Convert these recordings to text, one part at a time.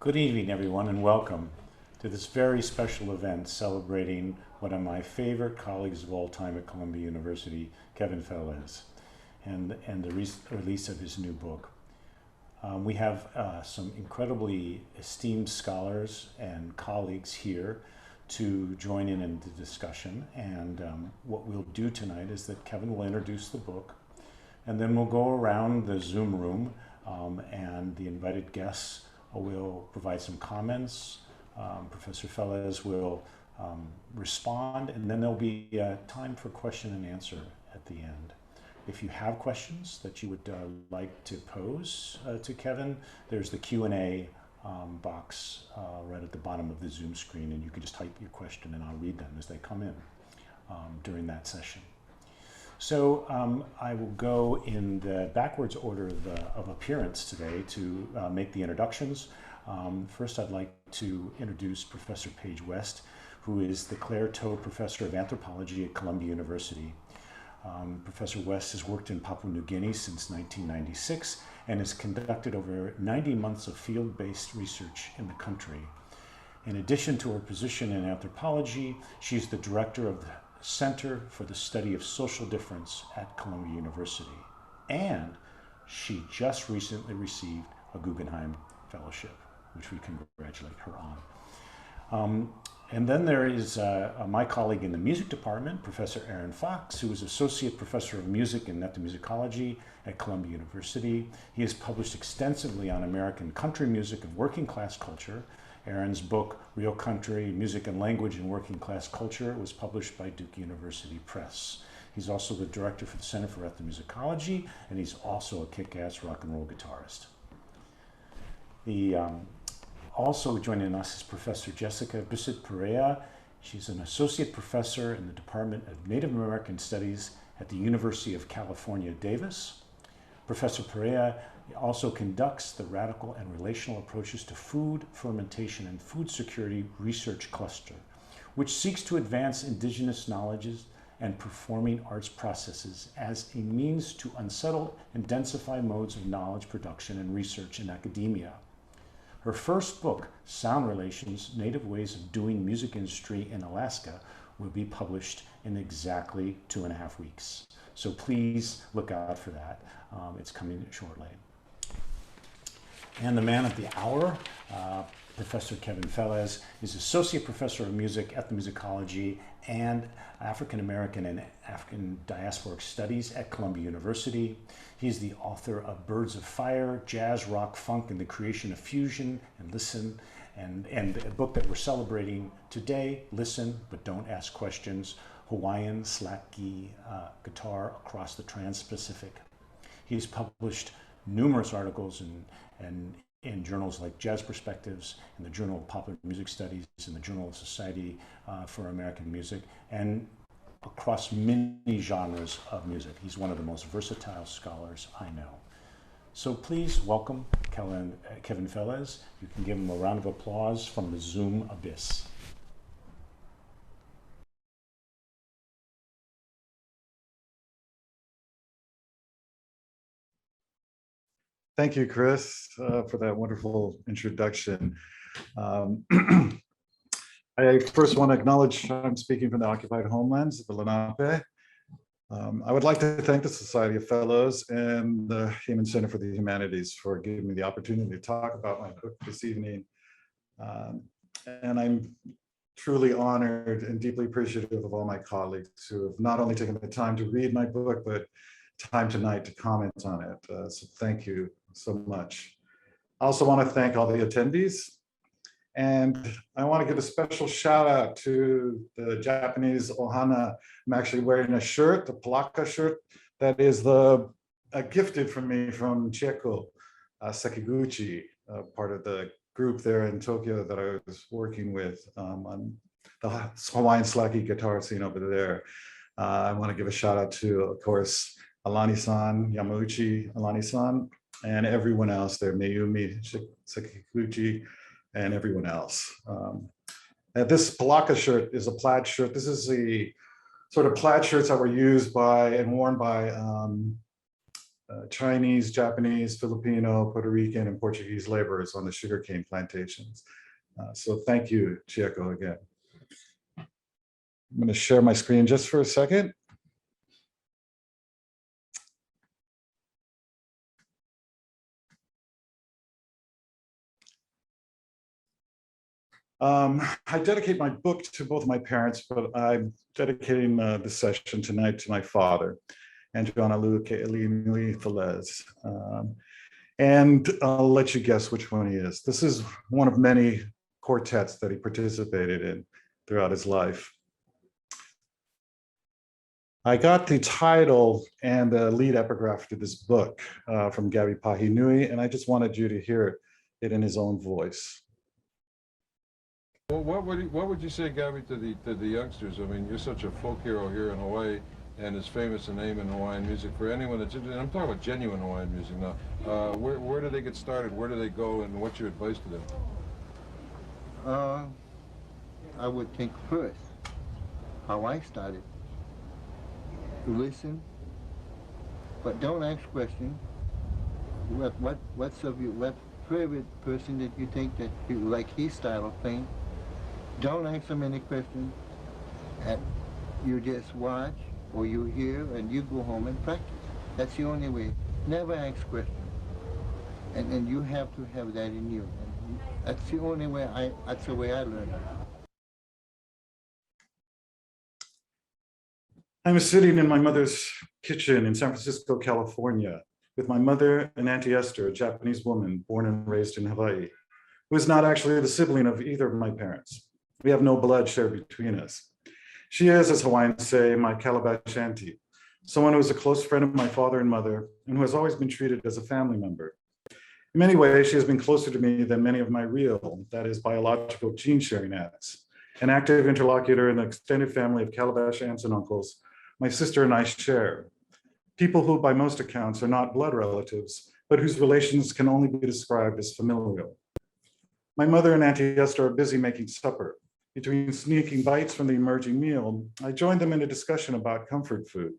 Good evening, everyone, and welcome to this very special event celebrating one of my favorite colleagues of all time at Columbia University, Kevin Fellezs, and the release of his new book. We have some incredibly esteemed scholars and colleagues here to join in the discussion. And what we'll do tonight is that Kevin will introduce the book, and then we'll go around the Zoom room and the invited guests will provide some comments. Professor Fellezs will respond, and then there'll be time for question and answer at the end. If you have questions that you would like to pose to Kevin, there's the Q&A box right at the bottom of the Zoom screen, and you can just type your question and I'll read them as they come in during that session. So I will go in the backwards order of appearance today to make the introductions. First, I'd like to introduce Professor Paige West, who is the Claire Toh Professor of Anthropology at Columbia University. Professor West has worked in Papua New Guinea since 1996 and has conducted over 90 months of field-based research in the country. In addition to her position in anthropology, she's the director of the Center for the Study of Social Difference at Columbia University. And she just recently received a Guggenheim Fellowship, which we congratulate her on. And then there is my colleague in the music department, Professor Aaron Fox, who is Associate Professor of Music and Ethnomusicology at Columbia University. He has published extensively on American country music and working class culture. Aaron's book, Real Country, Music and Language in Working Class Culture, was published by Duke University Press. He's also the director for the Center for Ethnomusicology, and he's also a kick-ass rock and roll guitarist. Also joining us is Professor Jessica Bisset-Perea. She's an associate professor in the Department of Native American Studies at the University of California, Davis. Professor Perea also conducts the Radical and Relational Approaches to Food, Fermentation, and Food Security Research Cluster, which seeks to advance indigenous knowledges and performing arts processes as a means to unsettle and densify modes of knowledge production and research in academia. Her first book, Sound Relations, Native Ways of Doing Music Industry in Alaska, will be published in exactly 2.5 weeks. So please look out for that. It's coming shortly. And the man of the hour, Professor Kevin Fellezs, is Associate Professor of Music, Ethnomusicology, and African American and African Diasporic Studies at Columbia University. He's the author of Birds of Fire, Jazz, Rock, Funk, and the Creation of Fusion, and Listen, and a book that we're celebrating today, Listen, But Don't Ask Questions, Hawaiian Slacky Guitar Across the Trans-Pacific. He's published numerous articles in journals like Jazz Perspectives, and the Journal of Popular Music Studies, and the Journal of Society for American Music, and across many genres of music. He's one of the most versatile scholars I know. So please welcome Kevin Fellezs. You can give him a round of applause from the Zoom abyss. Thank you, Chris, for that wonderful introduction. I first want to acknowledge I'm speaking from the occupied homelands of the Lenape. I would like to thank the Society of Fellows and the Human Center for the Humanities for giving me the opportunity to talk about my book this evening. And I'm truly honored and deeply appreciative of all my colleagues who have not only taken the time to read my book, but time tonight to comment on it. So thank you so much. I also want to thank all the attendees, and I want to give a special shout out to the Japanese ohana. I'm actually wearing a shirt, a palaka shirt, that is gifted from me from Chieko Sekiguchi, part of the group there in Tokyo that I was working with on the Hawaiian slacky guitar scene over there. I want to give a shout out to, of course, Alani-san, Yamauchi Alani-san, and everyone else there, Mayumi Sekiguchi, and everyone else. This palaka shirt is a plaid shirt. This is the sort of plaid shirts that were used by and worn by Chinese, Japanese, Filipino, Puerto Rican, and Portuguese laborers on the sugarcane plantations. So thank you, Chieko, again. I'm going to share my screen just for a second. I dedicate my book to both my parents, but I'm dedicating this session tonight to my father, Andrew Fellezs. And I'll let you guess which one he is. This is one of many quartets that he participated in throughout his life. I got the title and the lead epigraph to this book from Gabi Pahinui, and I just wanted you to hear it in his own voice. Well, what would you say, Gabi, to the youngsters? I mean, you're such a folk hero here in Hawaii, and is famous a name in Hawaiian music. For anyone that's interested, I'm talking about genuine Hawaiian music now. Where do they get started? Where do they go? And what's your advice to them? I would think first how I started. Listen, but don't ask questions. What's of your what favorite person that you think that you like his style of playing? Don't ask so many questions. And you just watch or you hear and you go home and practice. That's the only way. Never ask questions. And you have to have that in you. And that's the only way that's the way I learned it. I was sitting in my mother's kitchen in San Francisco, California, with my mother and Auntie Esther, a Japanese woman born and raised in Hawaii, who is not actually the sibling of either of my parents. We have no blood shared between us. She is, as Hawaiians say, my calabash auntie, someone who is a close friend of my father and mother, and who has always been treated as a family member. In many ways, she has been closer to me than many of my real, that is, biological gene-sharing aunts, an active interlocutor in the extended family of calabash aunts and uncles my sister and I share. People who, by most accounts, are not blood relatives, but whose relations can only be described as familial. My mother and Auntie Esther are busy making supper. Between sneaking bites from the emerging meal, I joined them in a discussion about comfort food,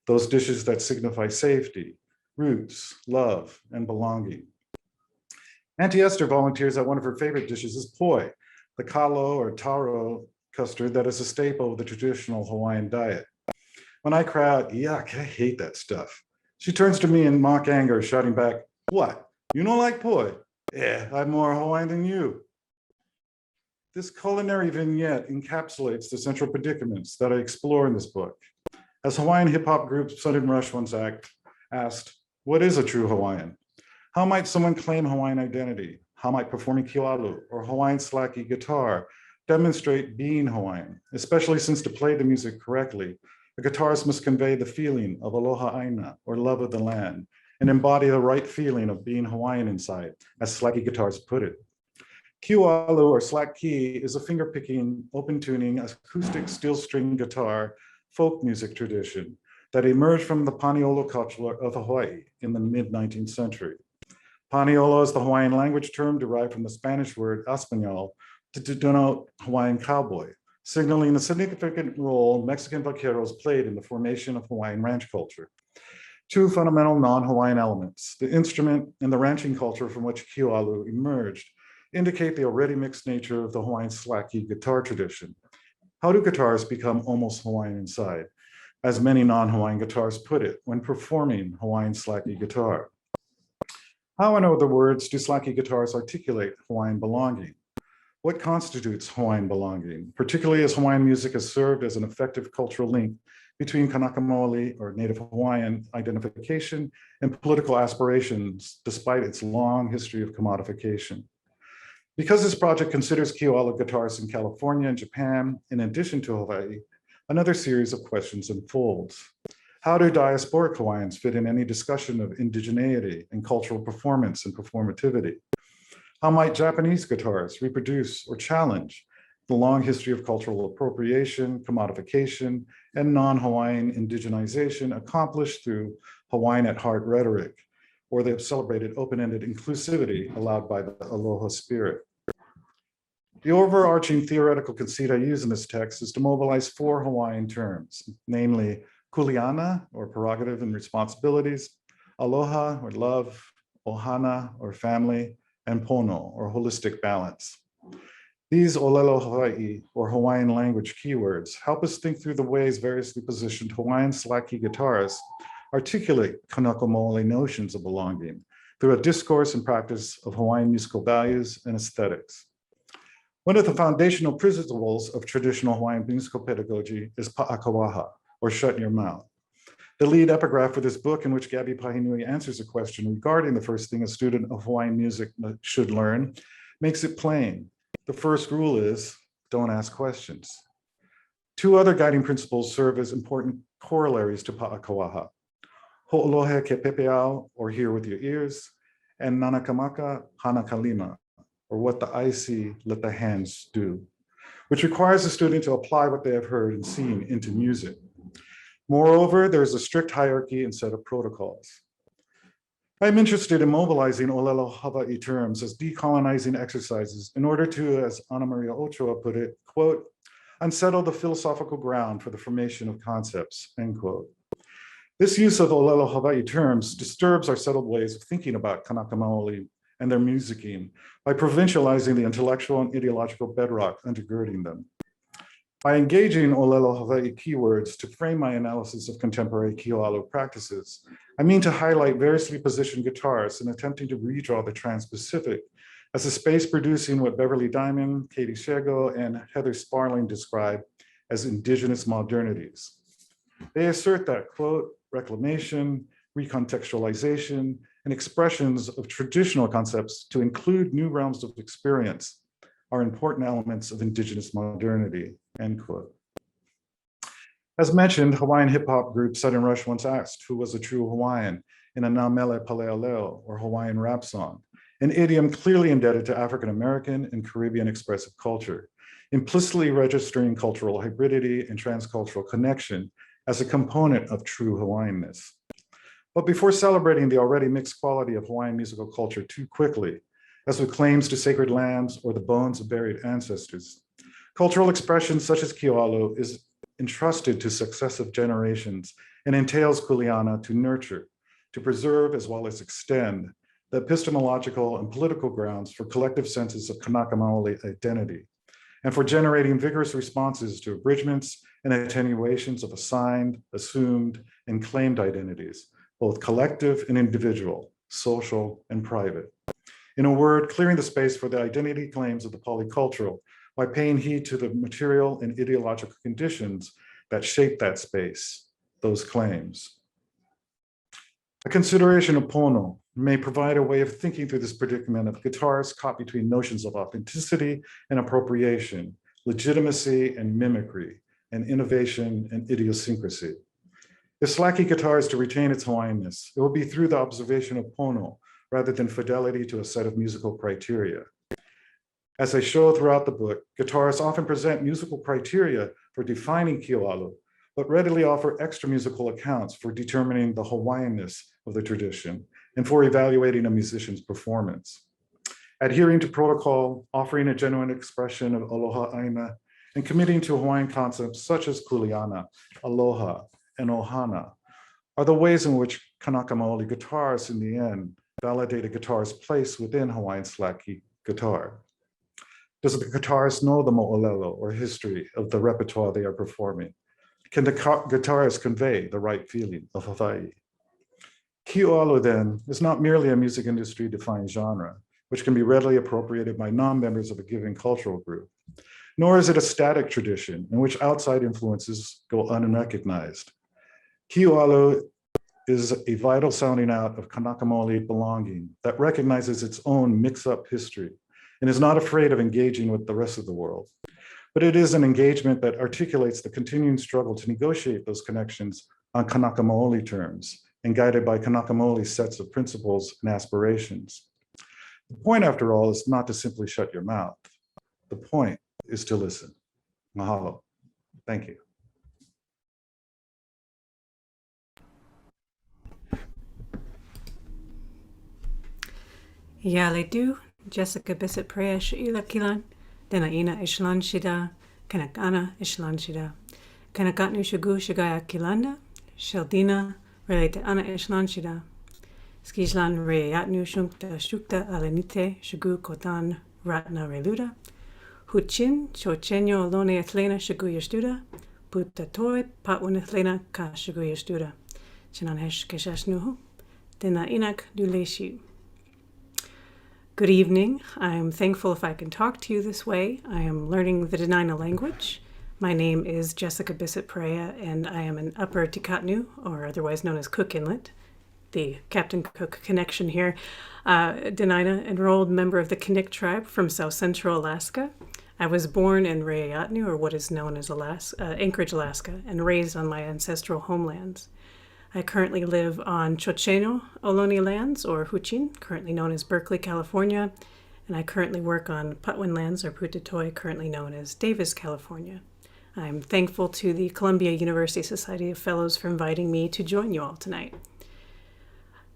those dishes that signify safety, roots, love, and belonging. Auntie Esther volunteers that one of her favorite dishes is poi, the kalo or taro custard that is a staple of the traditional Hawaiian diet. When I cry out, yuck, I hate that stuff, she turns to me in mock anger, shouting back, what, you don't like poi? Yeah, I'm more Hawaiian than you. This culinary vignette encapsulates the central predicaments that I explore in this book. As Hawaiian hip hop group Sudden Rush once asked, what is a true Hawaiian? How might someone claim Hawaiian identity? How might performing ki'alu or Hawaiian slacky guitar demonstrate being Hawaiian, especially since to play the music correctly, a guitarist must convey the feeling of aloha aina, or love of the land, and embody the right feeling of being Hawaiian inside, as slacky guitars put it. Ki'alu, or slack key, is a finger-picking, open-tuning, acoustic steel string guitar folk music tradition that emerged from the Paniolo culture of Hawaii in the mid-19th century. Paniolo is the Hawaiian language term derived from the Spanish word español to denote Hawaiian cowboy, signaling the significant role Mexican vaqueros played in the formation of Hawaiian ranch culture. Two fundamental non-Hawaiian elements, the instrument and the ranching culture from which ki'alu emerged, indicate the already mixed nature of the Hawaiian slacky guitar tradition. How do guitars become almost Hawaiian inside? As many non-Hawaiian guitars put it, when performing Hawaiian slacky guitar. How, in other words, do slacky guitars articulate Hawaiian belonging? What constitutes Hawaiian belonging, particularly as Hawaiian music has served as an effective cultural link between Kanaka Maoli, or Native Hawaiian identification, and political aspirations, despite its long history of commodification? Because this project considers ki'alu guitarists in California and Japan, in addition to Hawaii, another series of questions unfolds. How do diasporic Hawaiians fit in any discussion of indigeneity and cultural performance and performativity? How might Japanese guitarists reproduce or challenge the long history of cultural appropriation, commodification, and non-Hawaiian indigenization accomplished through Hawaiian at heart rhetoric, or the celebrated open-ended inclusivity allowed by the aloha spirit? The overarching theoretical conceit I use in this text is to mobilize four Hawaiian terms, namely kuleana, or prerogative and responsibilities, aloha or love, ohana or family, and pono or holistic balance. These Olelo Hawaii or Hawaiian language keywords help us think through the ways variously positioned Hawaiian slack key guitarists articulate Kanaka Maoli notions of belonging through a discourse and practice of Hawaiian musical values and aesthetics. One of the foundational principles of traditional Hawaiian musical pedagogy is pa'akawaha, or shut your mouth. The lead epigraph for this book, in which Gabby Pahinui answers a question regarding the first thing a student of Hawaiian music should learn, makes it plain. The first rule is, don't ask questions. Two other guiding principles serve as important corollaries to pa'akawaha. Ho'olohe ke pepeao, or hear with your ears, and nanakamaka hana kalima, or what the eyes see, let the hands do, which requires the student to apply what they have heard and seen into music. Moreover, there is a strict hierarchy and set of protocols. I'm interested in mobilizing Olelo Hawaii terms as decolonizing exercises in order to, as Ana Maria Ochoa put it, quote, unsettle the philosophical ground for the formation of concepts, end quote. This use of Olelo Hawaii terms disturbs our settled ways of thinking about Kanaka Maoli and their musicking by provincializing the intellectual and ideological bedrock undergirding them. By engaging Olelo Hawaii keywords to frame my analysis of contemporary Kioalo practices, I mean to highlight variously positioned guitars in attempting to redraw the Trans-Pacific as a space producing what Beverly Diamond, Katie Shego, and Heather Sparling describe as indigenous modernities. They assert that, quote, reclamation, recontextualization, and expressions of traditional concepts to include new realms of experience are important elements of indigenous modernity, end quote. As mentioned, Hawaiian hip hop group Sudden Rush once asked who was a true Hawaiian in a Na Mele Paleoleo or Hawaiian rap song, an idiom clearly indebted to African American and Caribbean expressive culture, implicitly registering cultural hybridity and transcultural connection as a component of true Hawaiianness. But before celebrating the already mixed quality of Hawaiian musical culture too quickly, as with claims to sacred lands or the bones of buried ancestors, cultural expression such as Kioalo is entrusted to successive generations and entails kuleana to nurture, to preserve as well as extend the epistemological and political grounds for collective senses of Kanaka Maoli identity, and for generating vigorous responses to abridgments and attenuations of assigned, assumed, and claimed identities, both collective and individual, social and private. In a word, clearing the space for the identity claims of the polycultural by paying heed to the material and ideological conditions that shape that space, those claims. A consideration of pono may provide a way of thinking through this predicament of guitarists caught between notions of authenticity and appropriation, legitimacy and mimicry, and innovation and idiosyncrasy. If slacky guitar is to retain its Hawaiianness, it will be through the observation of pono rather than fidelity to a set of musical criteria. As I show throughout the book, guitarists often present musical criteria for defining Kioalo, but readily offer extra musical accounts for determining the Hawaiianness of the tradition and for evaluating a musician's performance. Adhering to protocol, offering a genuine expression of aloha aina, and committing to Hawaiian concepts such as kuleana, aloha, and ohana are the ways in which Kanaka Maoli guitarists in the end validate a guitar's place within Hawaiian slack key guitar. Does the guitarist know the mo'olelo or history of the repertoire they are performing? Can the guitarist convey the right feeling of Hawaii? Kioalo then is not merely a music industry defined genre, which can be readily appropriated by non-members of a given cultural group, nor is it a static tradition in which outside influences go unrecognized. Kioalo is a vital sounding out of Kanaka Maoli belonging that recognizes its own mix-up history and is not afraid of engaging with the rest of the world. But it is an engagement that articulates the continuing struggle to negotiate those connections on Kanaka Maoli terms and guided by Kanaka Maoli's sets of principles and aspirations. The point, after all, is not to simply shut your mouth. The point is to listen. Mahalo. Thank you. Yaledu, Jessica Bissett Presh Ilakilan, Denaina Ishlan Shida, Kanakana Ishlan Shida, Kanakatnu Shagu Shagaya Kilanda, Sheldina, related Ana Ishlan Shida, Skijlan Reyatnu Shunkta Shukta Alenite Shagu Kotan Ratna Reluda. Huchin Chochenyo Lone Athlena Shagu Yastuda. Putatoit Patwin Athlena Ka Shagu Yastuda. Chinan Hesh Keshashnuhu. Dena Inak Duleshu. Good evening. I'm thankful if I can talk to you this way. I am learning the Dena'ina language. My name is Jessica Bissett-Perea, and I am an Upper Tikatnu, or otherwise known as Cook Inlet, the Captain Cook connection here. Dena'ina, enrolled member of the Kanik tribe from South Central Alaska. I was born in Re'ayatnu, or what is known as Anchorage, Alaska, and raised on my ancestral homelands. I currently live on Chochenyo Ohlone lands, or Huchin, currently known as Berkeley, California, and I currently work on Patwin lands, or Putatoy, currently known as Davis, California. I'm thankful to the Columbia University Society of Fellows for inviting me to join you all tonight.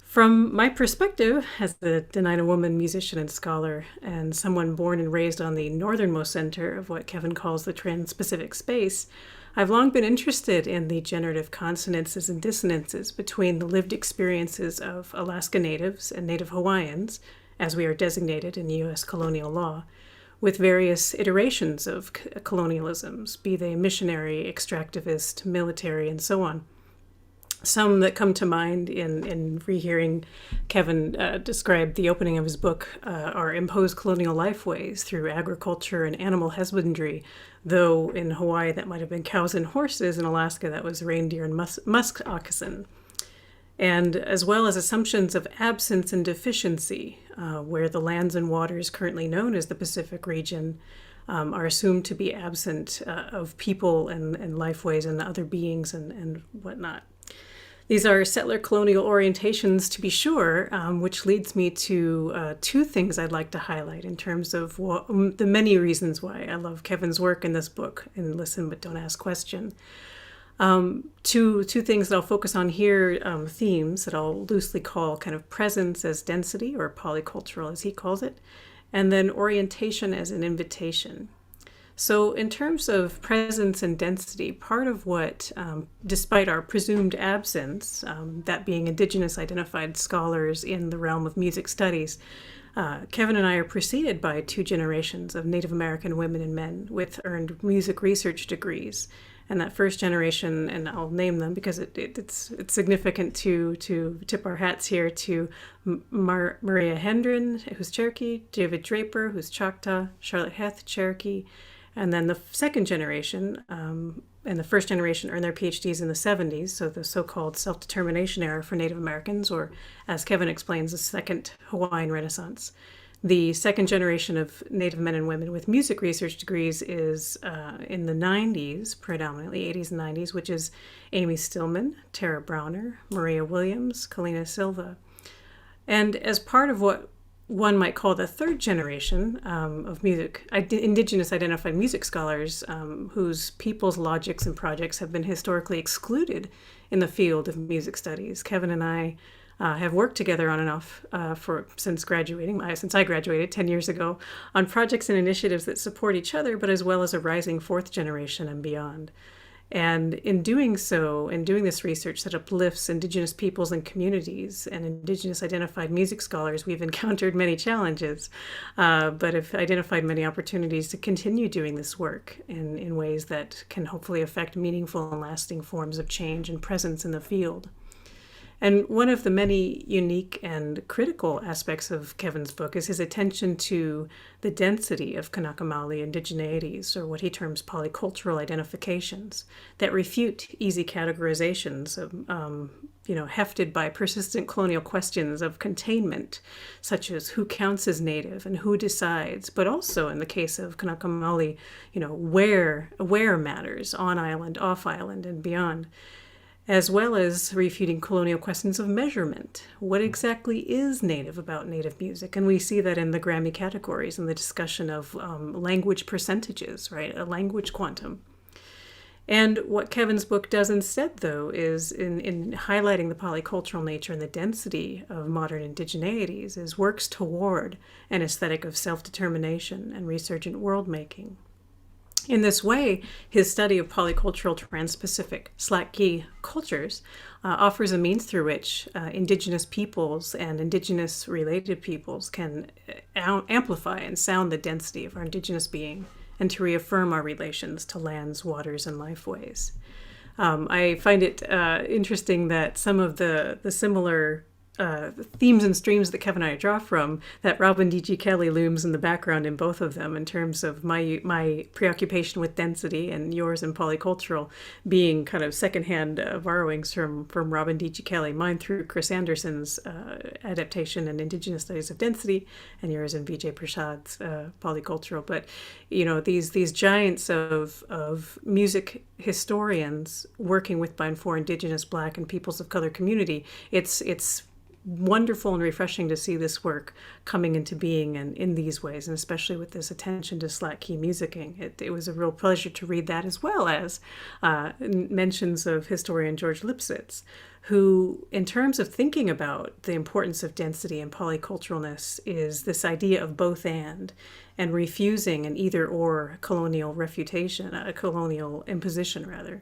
From my perspective, as a Dena'ina woman, musician, and scholar, and someone born and raised on the northernmost center of what Kevin calls the Trans-Pacific space, I've long been interested in the generative consonances and dissonances between the lived experiences of Alaska Natives and Native Hawaiians, as we are designated in U.S. colonial law, with various iterations of colonialisms, be they missionary, extractivist, military, and so on. Some that come to mind in rehearing Kevin describe the opening of his book are imposed colonial lifeways through agriculture and animal husbandry, though in Hawaii that might have been cows and horses, in Alaska that was reindeer and musk oxen. And as well as assumptions of absence and deficiency, where the lands and waters currently known as the Pacific region are assumed to be absent of people and lifeways and other beings and whatnot. These are settler colonial orientations, to be sure, which leads me to two things I'd like to highlight in terms of the many reasons why I love Kevin's work in this book, and Listen But Don't Ask Question. Two things that I'll focus on here, themes that I'll loosely call kind of presence as density, or polycultural as he calls it, and then orientation as an invitation. So in terms of presence and density, part of what, despite our presumed absence, that being Indigenous identified scholars in the realm of music studies, Kevin and I are preceded by two generations of Native American women and men with earned music research degrees. And that first generation, and I'll name them because it's significant to tip our hats here to Maria Hendren, who's Cherokee, David Draper, who's Choctaw, Charlotte Heth, Cherokee, and then the second generation and the first generation earned their PhDs in the 70s, so the so-called self-determination era for Native Americans, or as Kevin explains, the second Hawaiian Renaissance. The second generation of Native men and women with music research degrees is in the 90s, predominantly 80s and 90s, which is Amy Stillman, Tara Browner, Maria Williams, Kalina Silva. And as part of what one might call the third generation of Indigenous identified music scholars whose people's logics and projects have been historically excluded in the field of music studies. Kevin and I have worked together on and off since I graduated 10 years ago, on projects and initiatives that support each other, but as well as a rising fourth generation and beyond. And in doing so, in doing this research that uplifts Indigenous peoples and communities and Indigenous identified music scholars, we've encountered many challenges, but have identified many opportunities to continue doing this work in ways that can hopefully affect meaningful and lasting forms of change and presence in the field. And one of the many unique and critical aspects of Kevin's book is his attention to the density of Kanaka Maoli indigeneities, or what he terms polycultural identifications, that refute easy categorizations of, hefted by persistent colonial questions of containment, such as who counts as Native and who decides, but also in the case of Kanaka Maoli, where matters, on island, off island, and beyond, as well as refuting colonial questions of measurement. What exactly is Native about Native music? And we see that in the Grammy categories in the discussion of language percentages, right? A language quantum. And what Kevin's book does instead, though, is in highlighting the polycultural nature and the density of modern indigeneities, is works toward an aesthetic of self-determination and resurgent world-making. In this way, his study of polycultural Trans-Pacific Slack Key cultures offers a means through which indigenous peoples and indigenous related peoples can amplify and sound the density of our indigenous being and to reaffirm our relations to lands, waters, and lifeways. I find it interesting that some of the similar themes and streams that Kevin and I draw from, that Robin D.G. Kelly looms in the background in both of them in terms of my preoccupation with density and yours in polycultural being kind of secondhand borrowings from Robin D.G. Kelly, mine through Chris Anderson's adaptation and indigenous studies of density, and yours in Vijay Prasad's polycultural. But, you know, these giants of music historians working with by and for indigenous, Black, and peoples of color community, it's wonderful and refreshing to see this work coming into being and in these ways, and especially with this attention to Slack Key musicking. It was a real pleasure to read that, as well as mentions of historian George Lipsitz, who, in terms of thinking about the importance of density and polyculturalness, is this idea of both and refusing an either or colonial refutation, a colonial imposition rather.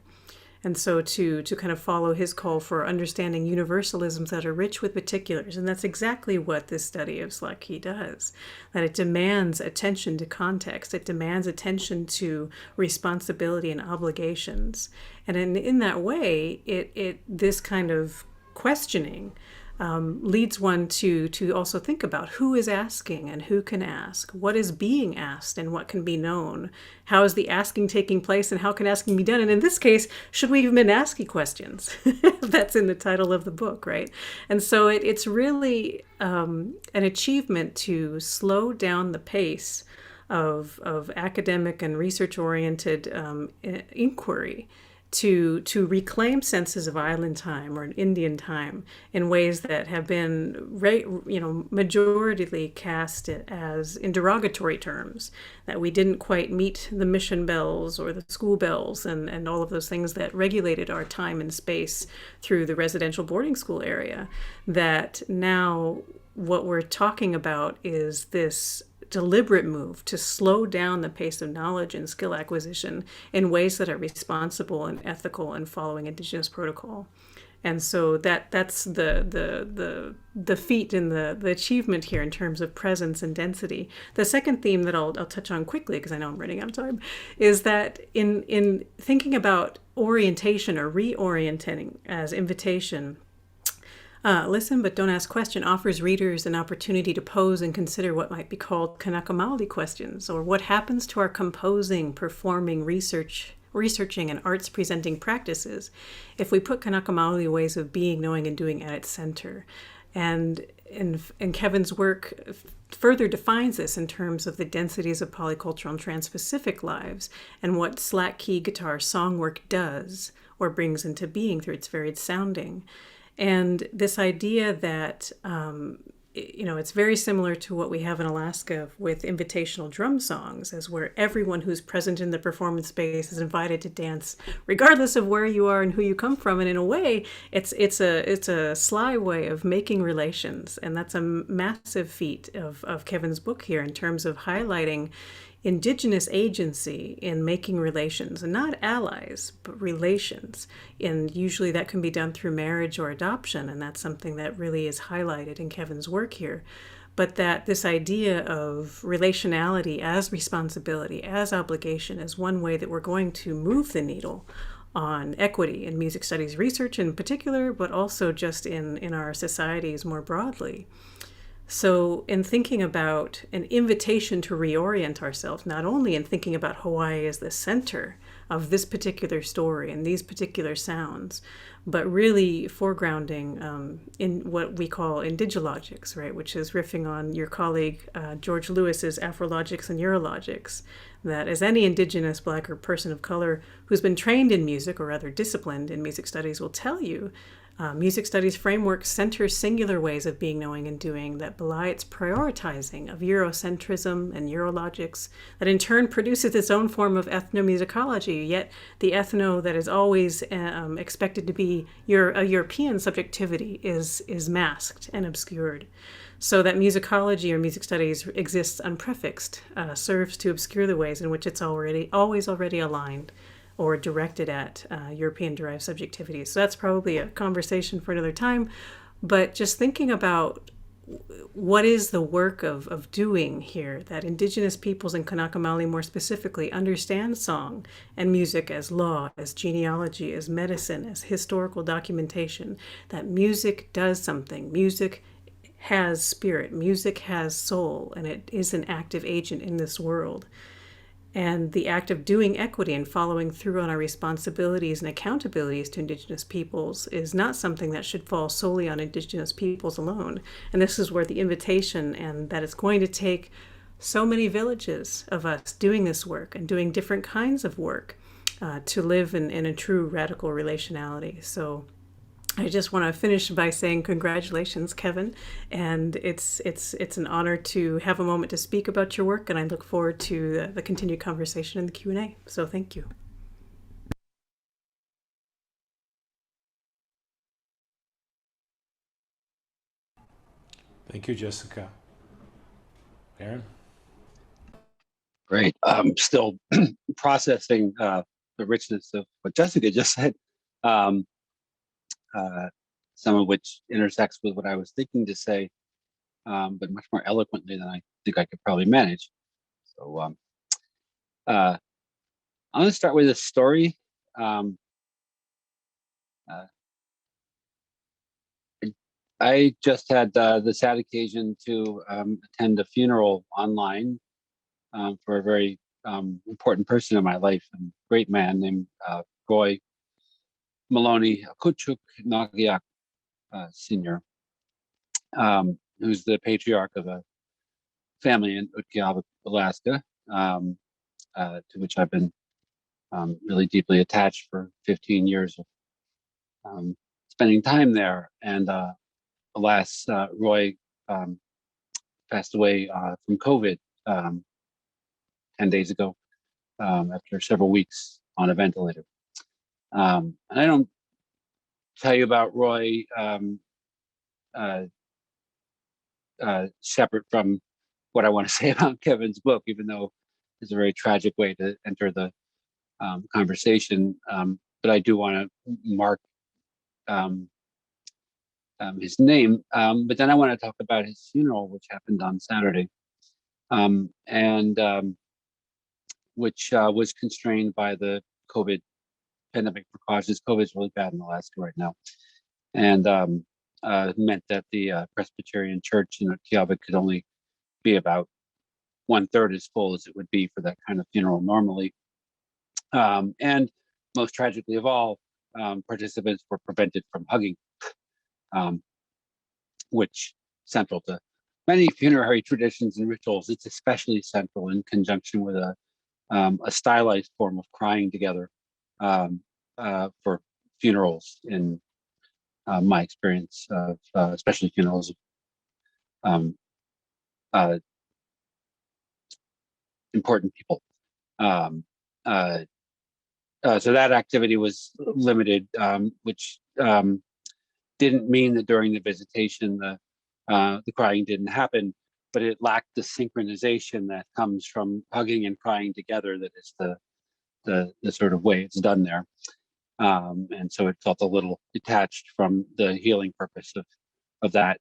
And so to kind of follow his call for understanding universalisms that are rich with particulars. And that's exactly what this study of Slack Key does, that it demands attention to context. It demands attention to responsibility and obligations. And in that way, this kind of questioning leads one to also think about who is asking and who can ask, what is being asked and what can be known, how is the asking taking place and how can asking be done, and in this case, should we even been asking questions? That's in the title of the book, right? And so it's really an achievement to slow down the pace of academic and research-oriented inquiry, to reclaim senses of island time or Indian time in ways that have been, majoritarily cast as in derogatory terms, that we didn't quite meet the mission bells or the school bells and all of those things that regulated our time and space through the residential boarding school area. That now what we're talking about is this deliberate move to slow down the pace of knowledge and skill acquisition in ways that are responsible and ethical and following Indigenous protocol. And so that's the feat and the achievement here in terms of presence and density. The second theme that I'll touch on quickly, because I know I'm running out of time, is that in thinking about orientation or reorienting as invitation, Listen But Don't Ask Question offers readers an opportunity to pose and consider what might be called Kanaka Maoli questions, or what happens to our composing, performing, researching, and arts presenting practices if we put Kanaka Maoli ways of being, knowing, and doing at its center. And Kevin's work further defines this in terms of the densities of polycultural and Trans-Pacific lives and what Slack Key guitar song work does or brings into being through its varied sounding. And this idea that, it's very similar to what we have in Alaska with invitational drum songs, as where everyone who's present in the performance space is invited to dance, regardless of where you are and who you come from. And in a way, it's a sly way of making relations. And that's a massive feat of Kevin's book here in terms of highlighting Indigenous agency in making relations, and not allies, but relations. And usually that can be done through marriage or adoption, and that's something that really is highlighted in Kevin's work here. But that this idea of relationality as responsibility, as obligation, is one way that we're going to move the needle on equity in music studies research in particular, but also just in our societies more broadly. So in thinking about an invitation to reorient ourselves, not only in thinking about Hawaii as the center of this particular story and these particular sounds, but really foregrounding in what we call indigilogics, right, which is riffing on your colleague George Lewis's Afrologics and Eurologics, that as any Indigenous, Black, or person of color who's been trained in music, or rather disciplined in music studies, will tell you, Music studies framework centers singular ways of being, knowing, and doing that belie its prioritizing of Eurocentrism and Eurologics, that in turn produces its own form of ethnomusicology, yet the ethno that is always expected to be a European subjectivity is masked and obscured. So that musicology or music studies exists unprefixed, serves to obscure the ways in which it's always already aligned or directed at European-derived subjectivities. So that's probably a conversation for another time. But just thinking about what is the work of doing here, that Indigenous peoples in Kanaka Maoli more specifically understand song and music as law, as genealogy, as medicine, as historical documentation, that music does something. Music has spirit, music has soul, and it is an active agent in this world. And the act of doing equity and following through on our responsibilities and accountabilities to Indigenous peoples is not something that should fall solely on Indigenous peoples alone. And this is where the invitation, and that it's going to take so many villages of us doing this work and doing different kinds of work to live in a true radical relationality. So I just want to finish by saying congratulations, Kevin, and it's an honor to have a moment to speak about your work, and I look forward to the continued conversation in the Q&A. So thank you. Thank you, Jessica. Aaron? Great. I'm still processing the richness of what Jessica just said. Some of which intersects with what I was thinking to say, but much more eloquently than I think I could probably manage. So I'm going to start with a story. I just had the sad occasion to attend a funeral online for a very important person in my life, a great man named Roy Maloney Akuchuk Nagiak Sr., who's the patriarch of a family in Utqiagvik, Alaska, to which I've been really deeply attached for 15 years of spending time there. And alas, Roy passed away from COVID 10 days ago after several weeks on a ventilator. And I don't tell you about Roy separate from what I want to say about Kevin's book, even though it's a very tragic way to enter the conversation. But I do want to mark his name. But then I want to talk about his funeral, which happened on Saturday, and which was constrained by the COVID pandemic precautions. COVID is really bad in Alaska right now, and meant that the Presbyterian Church in Utqiagvik could only be about 1/3 as full as it would be for that kind of funeral normally. And most tragically of all, participants were prevented from hugging, which central to many funerary traditions and rituals. It's especially central in conjunction with a stylized form of crying together for funerals in my experience of especially funerals of important people. So that activity was limited, which didn't mean that during the visitation the crying didn't happen, but it lacked the synchronization that comes from hugging and crying together. That is the sort of way it's done there. And so it felt a little detached from the healing purpose of that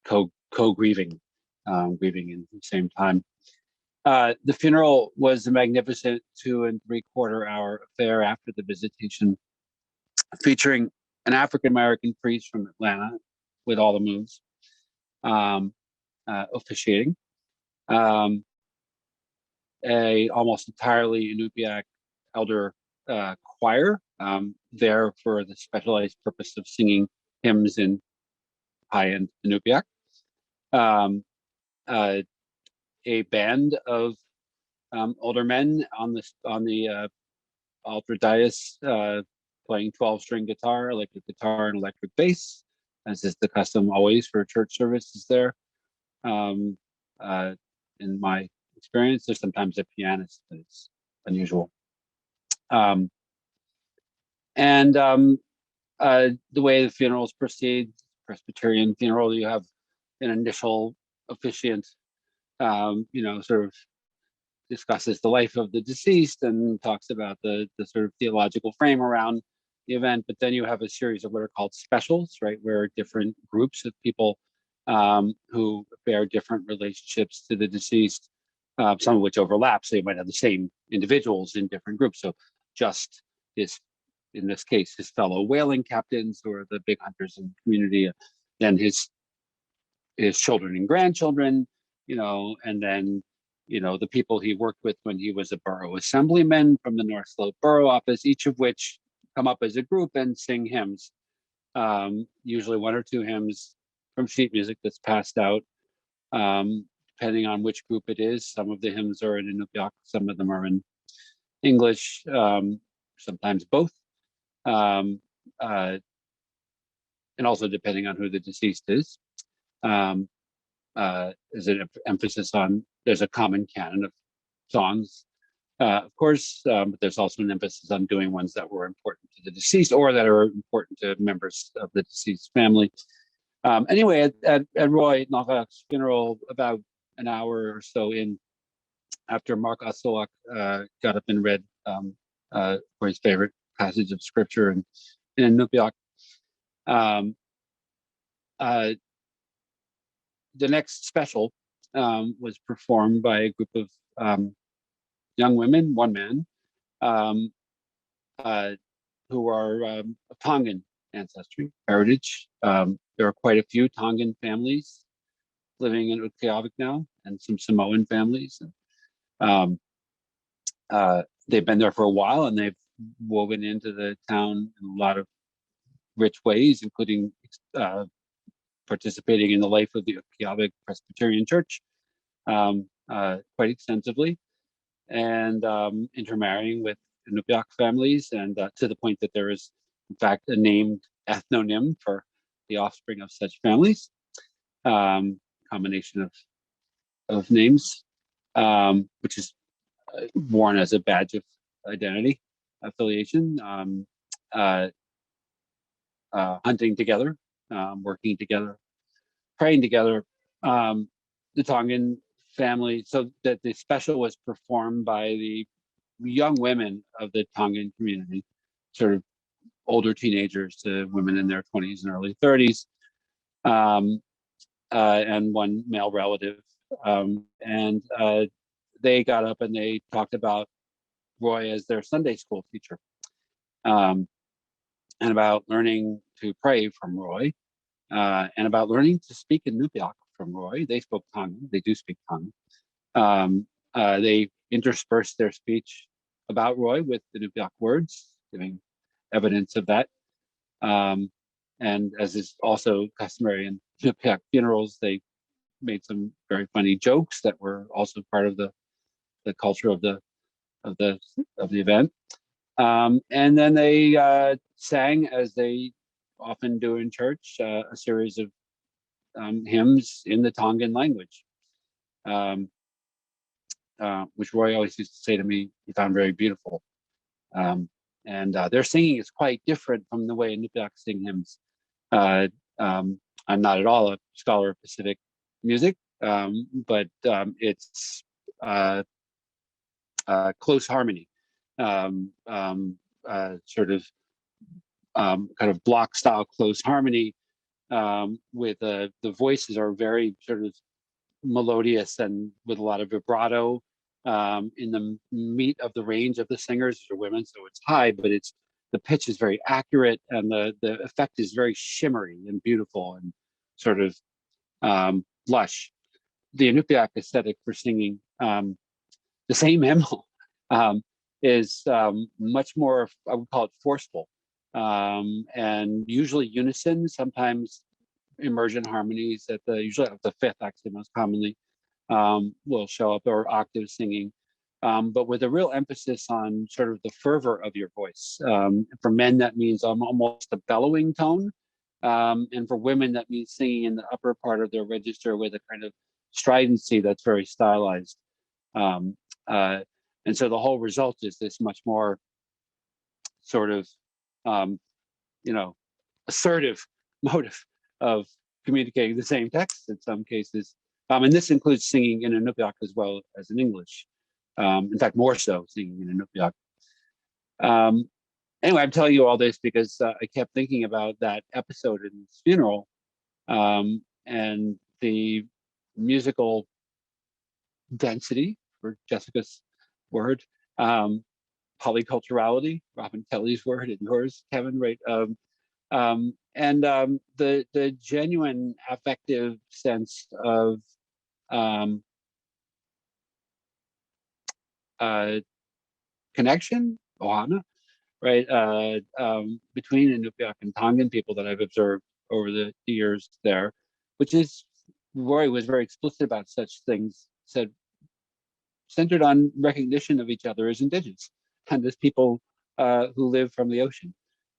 co-grieving, grieving in the same time. The funeral was a magnificent 2 3/4 hour affair after the visitation, featuring an African-American priest from Atlanta with all the moves officiating, a almost entirely Inupiaq elder choir there for the specialized purpose of singing hymns in high-end Inupiaq, a band of older men on the altar dais playing 12-string guitar, electric guitar, and electric bass, as is the custom always for church services there. In my experience, there's sometimes a pianist, but it's unusual. The way the funerals proceed, Presbyterian funeral, you have an initial officiant, sort of discusses the life of the deceased and talks about the sort of theological frame around the event. But then you have a series of what are called specials, right, where different groups of people who bear different relationships to the deceased, some of which overlap, so you might have the same individuals in different groups. So just his, in this case, his fellow whaling captains, who are the big hunters in the community, then his children and grandchildren, and then the people he worked with when he was a borough assemblyman from the North Slope Borough Office, each of which come up as a group and sing hymns, usually one or two hymns from sheet music that's passed out, depending on which group it is. Some of the hymns are in Inupiaq, some of them are in English, sometimes both, and also depending on who the deceased is. There's an emphasis on, there's a common canon of songs, of course, but there's also an emphasis on doing ones that were important to the deceased or that are important to members of the deceased family. Anyway, at Roy Nahak's funeral, about an hour or so in, after Mark Asolak got up and read for his favorite passage of scripture in Inupiaq, the next special was performed by a group of young women, one man, who are of Tongan ancestry, heritage. There are quite a few Tongan families living in Utqiagvik now, and some Samoan families. They've been there for a while, and they've woven into the town in a lot of rich ways, including participating in the life of the Utqiagvik Presbyterian Church quite extensively, and intermarrying with Inupiaq families, and to the point that there is, in fact, a named ethnonym for the offspring of such families, combination of names, which is worn as a badge of identity, affiliation, hunting together, working together, praying together. The Tongan family, so that the special was performed by the young women of the Tongan community, sort of older teenagers to women in their 20s and early 30s, and one male relative. And they got up and they talked about Roy as their Sunday school teacher, and about learning to pray from Roy, and about learning to speak in Inupiaq from Roy. They spoke Tongan. They do speak Tongan. They interspersed their speech about Roy with Inupiaq words, giving evidence of that. And as is also customary in Inupiaq funerals, they made some very funny jokes that were also part of the culture of the event. And then they sang, as they often do in church, a series of hymns in the Tongan language, which Roy always used to say to me he found very beautiful. And their singing is quite different from the way Inupiaq sing hymns. I'm not at all a scholar of Pacific music, but it's close harmony, sort of kind of block style close harmony, with the voices are very sort of melodious and with a lot of vibrato in the meat of the range of the singers. These are women, so it's high, but the pitch is very accurate, and the effect is very shimmery and beautiful and sort of lush. The Inupiaq aesthetic for singing the same hymnal is much more, I would call it, forceful, and usually unison, sometimes emergent harmonies usually at the fifth, actually most commonly, will show up, or octave singing, but with a real emphasis on sort of the fervor of your voice. For men, that means almost a bellowing tone. And for women, that means singing in the upper part of their register with a kind of stridency that's very stylized. And so the whole result is this much more sort of, assertive motive of communicating the same text in some cases. And this includes singing in Inupiaq as well as in English. In fact, more so singing in Inupiaq. Anyway, I'm telling you all this because I kept thinking about that episode in his funeral, and the musical density, for Jessica's word, polyculturality, Robin Kelly's word, and yours, Kevin, right? And the genuine affective sense of connection, ohana, right, between Inupiaq and Tongan people that I've observed over the years there, which is, Roy was very explicit about such things, said, centered on recognition of each other as indigenous and as people who live from the ocean,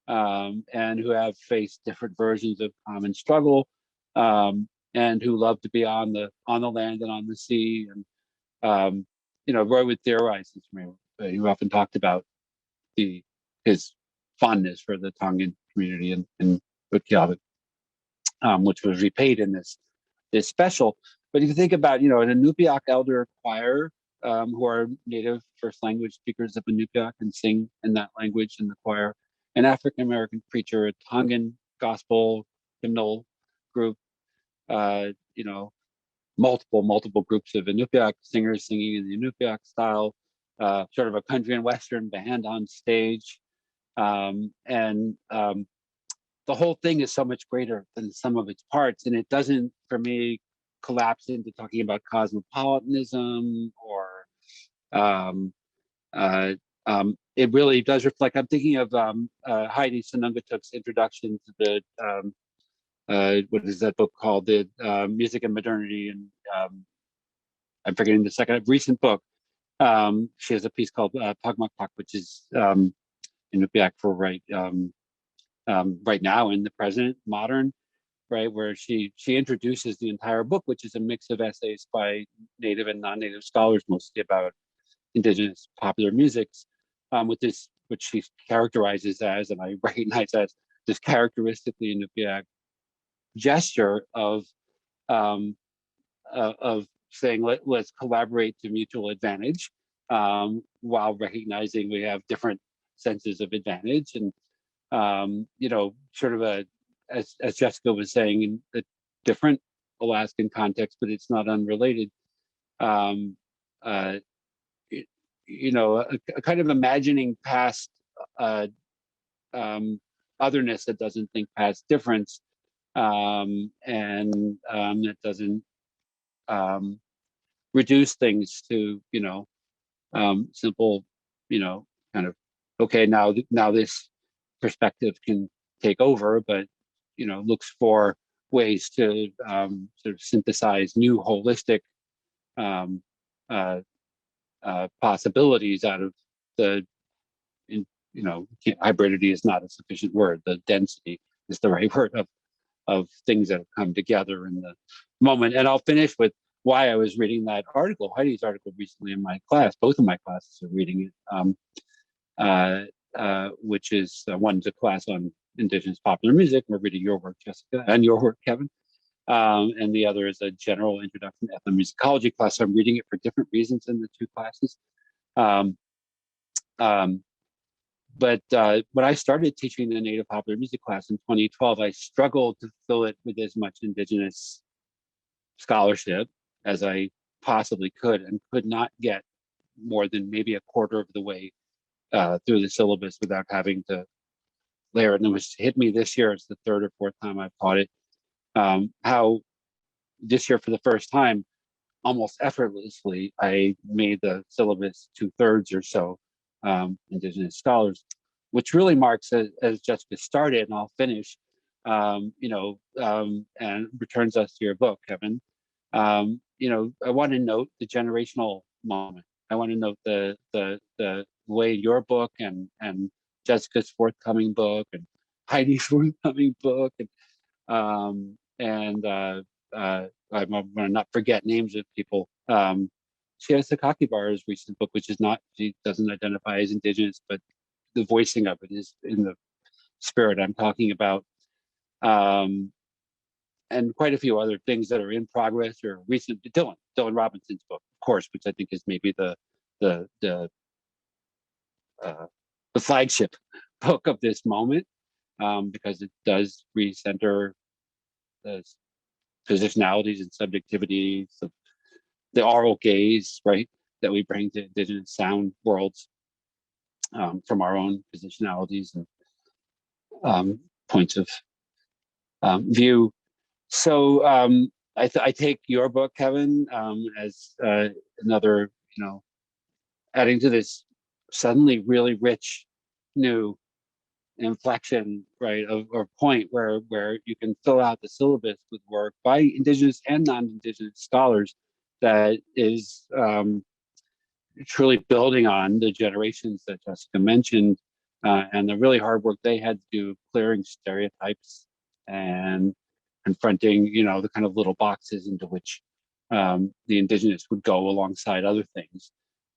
and who have faced different versions of common struggle, and who love to be on the land and on the sea. And Roy would theorize this. He often talked about his fondness for the Tongan community in Utqiagvik, which was repaid in this special. But if you think about, an Inupiaq elder choir, who are native first language speakers of Inupiaq and sing in that language in the choir, an African American preacher, a Tongan gospel hymnal group, multiple groups of Inupiaq singers singing in the Inupiaq style, sort of a country and western band on stage, and the whole thing is so much greater than the sum of its parts, and it doesn't, for me, collapse into talking about cosmopolitanism or it really does reflect. I'm thinking of Heidi Sonungatuk's introduction to the what is that book called? The Music and Modernity, and I'm forgetting the second recent book. She has a piece called Pagmakpak, which is Inupiaq for right now in the present, modern, right, where she introduces the entire book, which is a mix of essays by native and non-native scholars, mostly about indigenous popular musics, with this, which she characterizes as, and I recognize as, this characteristically Inupiaq gesture of saying let's collaborate to mutual advantage, while recognizing we have different senses of advantage, and sort of as Jessica was saying, in a different Alaskan context, but it's not unrelated. A kind of imagining past otherness that doesn't think past difference, and that doesn't reduce things to simple, kind of, okay, now this perspective can take over, but looks for ways to sort of synthesize new holistic possibilities out of the, hybridity is not a sufficient word. The density is the right word of things that have come together in the moment. And I'll finish with why I was reading that article, Heidi's article, recently in my class. Both of my classes are reading it, which is one's a class on indigenous popular music. We're reading your work, Jessica, and your work, Kevin. And the other is a general introduction to ethnomusicology class. So I'm reading it for different reasons in the two classes. But when I started teaching the Native Popular Music class in 2012, I struggled to fill it with as much indigenous scholarship as I possibly could, and could not get more than maybe a quarter of the way through the syllabus without having to layer it. And it was hit me this year. It's the third or fourth time I've taught it. How this year, for the first time, almost effortlessly, I made the syllabus 2/3 or so indigenous scholars, which really marks, as Jessica started, and I'll finish, and returns us to your book, Kevin. I want to note the generational moment I want to note the way your book and Jessica's forthcoming book and Heidi's forthcoming book and I'm going to not forget names of people. She has the Kakibar's recent book, which is not, she doesn't identify as Indigenous, but the voicing of it is in the spirit I'm talking about. And quite a few other things that are in progress or recent. Dylan Robinson's book, of course, which I think is maybe the flagship book of this moment, because it does recenter the positionalities and subjectivities of the oral gaze, right, that we bring to Indigenous sound worlds from our own positionalities and points of view. So I take your book, Kevin, as another, adding to this suddenly really rich new inflection, right, or point where you can fill out the syllabus with work by Indigenous and non-Indigenous scholars that is truly building on the generations that Jessica mentioned and the really hard work they had to do clearing stereotypes and confronting, the kind of little boxes into which the Indigenous would go alongside other things,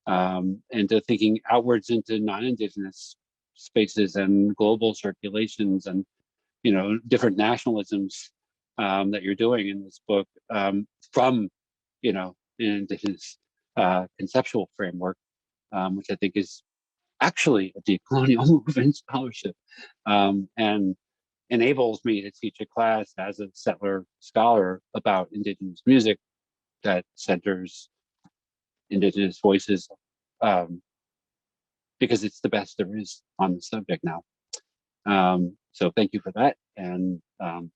and to thinking outwards into non-Indigenous spaces and global circulations and, different nationalisms that you're doing in this book from, an Indigenous conceptual framework, which I think is actually a decolonial move in scholarship, and enables me to teach a class as a settler scholar about Indigenous music that centers Indigenous voices, because it's the best there is on the subject now. So thank you for that. And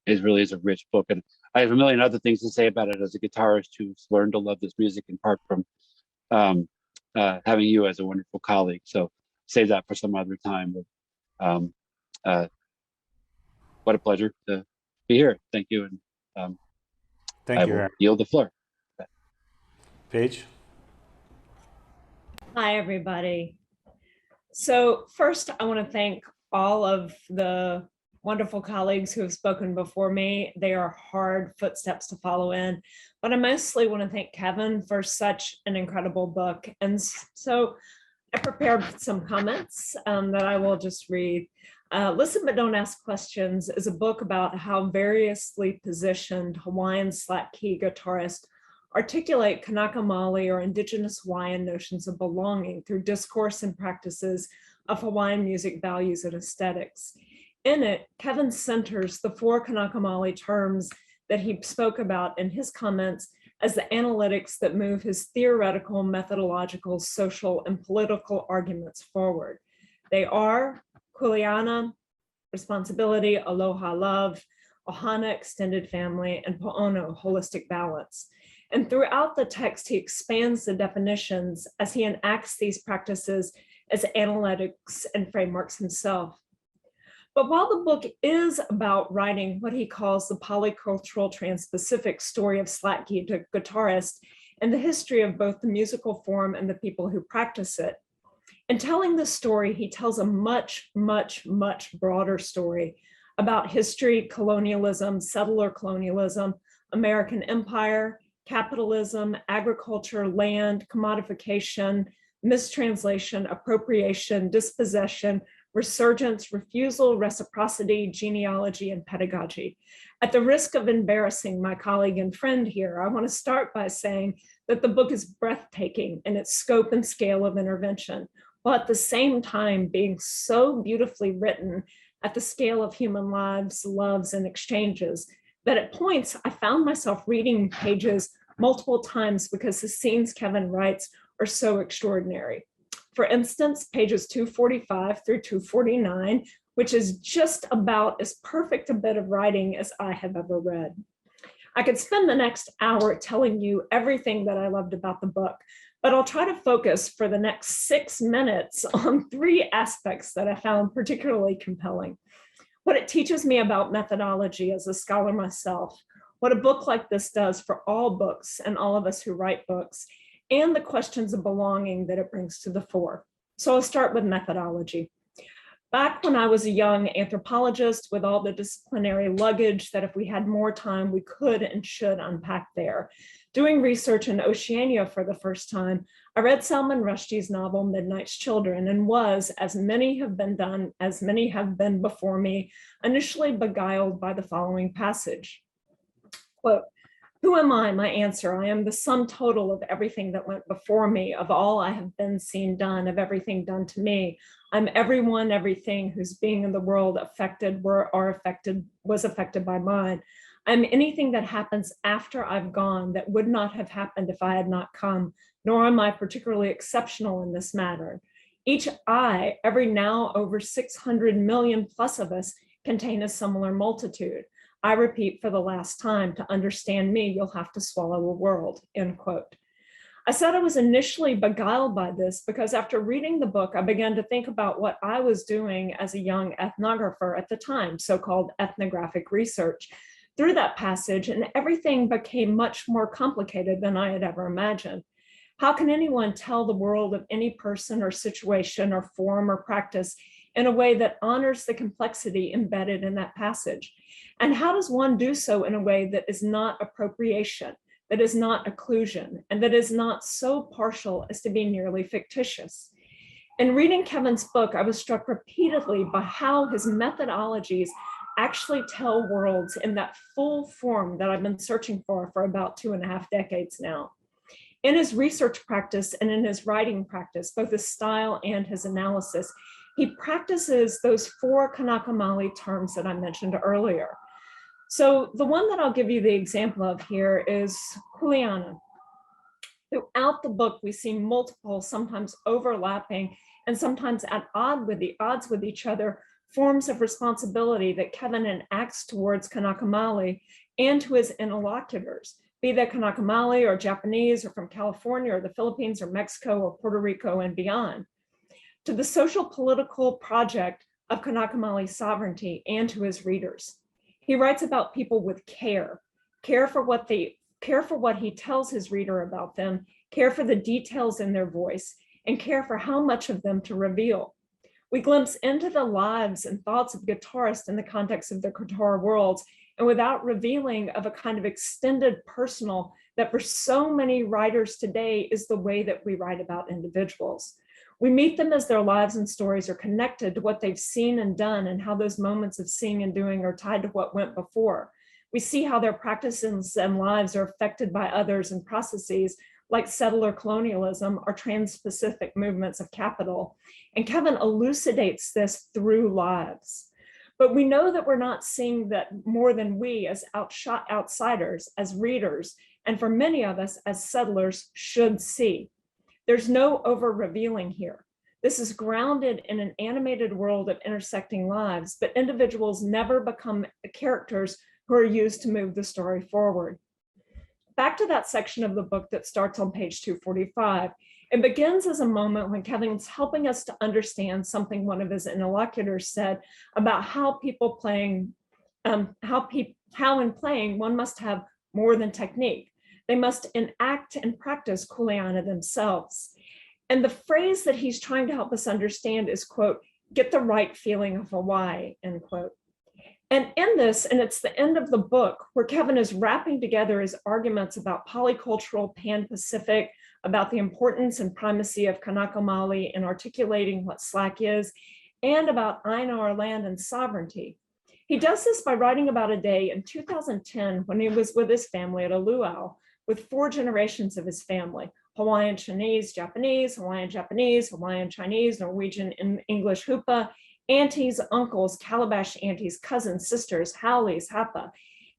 it really is a rich book. And I have a million other things to say about it as a guitarist who's learned to love this music in part from having you as a wonderful colleague. So save that for some other time. But what a pleasure to be here. Thank you. And Thank I you, will Aaron. yield the floor. Paige? Hi, everybody. So first, I want to thank all of the wonderful colleagues who have spoken before me. They are hard footsteps to follow in, but I mostly want to thank Kevin for such an incredible book. And so I prepared some comments that I will just read. Listen But Don't Ask Questions is a book about how variously positioned Hawaiian slack key guitarists articulate Kanaka Maoli or Indigenous Hawaiian notions of belonging through discourse and practices of Hawaiian music values and aesthetics. In it, Kevin centers the 4 Kanaka Maoli terms that he spoke about in his comments as the analytics that move his theoretical, methodological, social, and political arguments forward. They are kuleana, responsibility, aloha, love, ohana, extended family, and po'ono, holistic balance. And throughout the text, he expands the definitions as he enacts these practices as analytics and frameworks himself. But while the book is about writing what he calls the polycultural Trans-Pacific story of slack key guitarists and the history of both the musical form and the people who practice it, in telling this story, he tells a much, much, much broader story about history, colonialism, settler colonialism, American empire, capitalism, agriculture, land, commodification, mistranslation, appropriation, dispossession, resurgence, refusal, reciprocity, genealogy, and pedagogy. At the risk of embarrassing my colleague and friend here, I want to start by saying that the book is breathtaking in its scope and scale of intervention, while at the same time being so beautifully written at the scale of human lives, loves, and exchanges, that at points I found myself reading pages multiple times because the scenes Kevin writes are so extraordinary. For instance, pages 245 through 249, which is just about as perfect a bit of writing as I have ever read. I could spend the next hour telling you everything that I loved about the book, but I'll try to focus for the next 6 minutes on 3 aspects that I found particularly compelling. What it teaches me about methodology as a scholar myself, what a book like this does for all books and all of us who write books, and the questions of belonging that it brings to the fore. So I'll start with methodology. Back when I was a young anthropologist with all the disciplinary luggage that if we had more time, we could and should unpack there. Doing research in Oceania for the first time, I read Salman Rushdie's novel, Midnight's Children, and was, as many have been before me, initially beguiled by the following passage. Quote, "Who am I? My answer, I am the sum total of everything that went before me, of all I have been seen done, of everything done to me. I'm everyone, everything whose being in the world was affected by mine. I'm anything that happens after I've gone that would not have happened if I had not come, nor am I particularly exceptional in this matter. Each I, every now over 600 million plus of us, contain a similar multitude. I repeat for the last time, to understand me, you'll have to swallow a world," end quote. I said I was initially beguiled by this because after reading the book, I began to think about what I was doing as a young ethnographer at the time, so-called ethnographic research. Through that passage, and everything became much more complicated than I had ever imagined. How can anyone tell the world of any person or situation or form or practice in a way that honors the complexity embedded in that passage? And how does one do so in a way that is not appropriation, that is not occlusion, and that is not so partial as to be nearly fictitious? In reading Kevin's book, I was struck repeatedly by how his methodologies actually tell worlds in that full form that I've been searching for about 2.5 decades now. In his research practice and in his writing practice, both his style and his analysis, he practices those 4 Kanaka Maoli terms that I mentioned earlier. So the one that I'll give you the example of here is kuleana. Throughout the book, we see multiple, sometimes overlapping, and sometimes at odds with each other, forms of responsibility that Kevin enacts towards Kanaka Maoli and to his interlocutors, be they Kanaka Maoli or Japanese or from California or the Philippines or Mexico or Puerto Rico and beyond, to the social political project of Kanaka Maoli sovereignty and to his readers. He writes about people with care for what he tells his reader about them, care for the details in their voice, and care for how much of them to reveal. We glimpse into the lives and thoughts of guitarists in the context of the guitar worlds, and without revealing of a kind of extended personal that for so many writers today is the way that we write about individuals. We meet them as their lives and stories are connected to what they've seen and done and how those moments of seeing and doing are tied to what went before. We see how their practices and lives are affected by others and processes like settler colonialism or trans-Pacific movements of capital. And Kevin elucidates this through lives. But we know that we're not seeing that more than we as outsiders, as readers, and for many of us as settlers should see. There's no over-revealing here. This is grounded in an animated world of intersecting lives, but individuals never become characters who are used to move the story forward. Back to that section of the book that starts on page 245. It begins as a moment when Kevin's helping us to understand something one of his interlocutors said about how in playing one must have more than technique. They must enact and practice kuleana themselves. And the phrase that he's trying to help us understand is, quote, "get the right feeling of Hawaii," end quote. And in this, and it's the end of the book, where Kevin is wrapping together his arguments about polycultural Pan-Pacific, about the importance and primacy of Kanaka Maoli in articulating what slack is, and about Aina, our land and sovereignty. He does this by writing about a day in 2010 when he was with his family at a luau with 4 generations of his family: Hawaiian, Chinese, Japanese, Hawaiian, Japanese, Hawaiian, Chinese, Norwegian, English, Hupa, aunties, uncles, calabash aunties, cousins, sisters, haoles, hapa.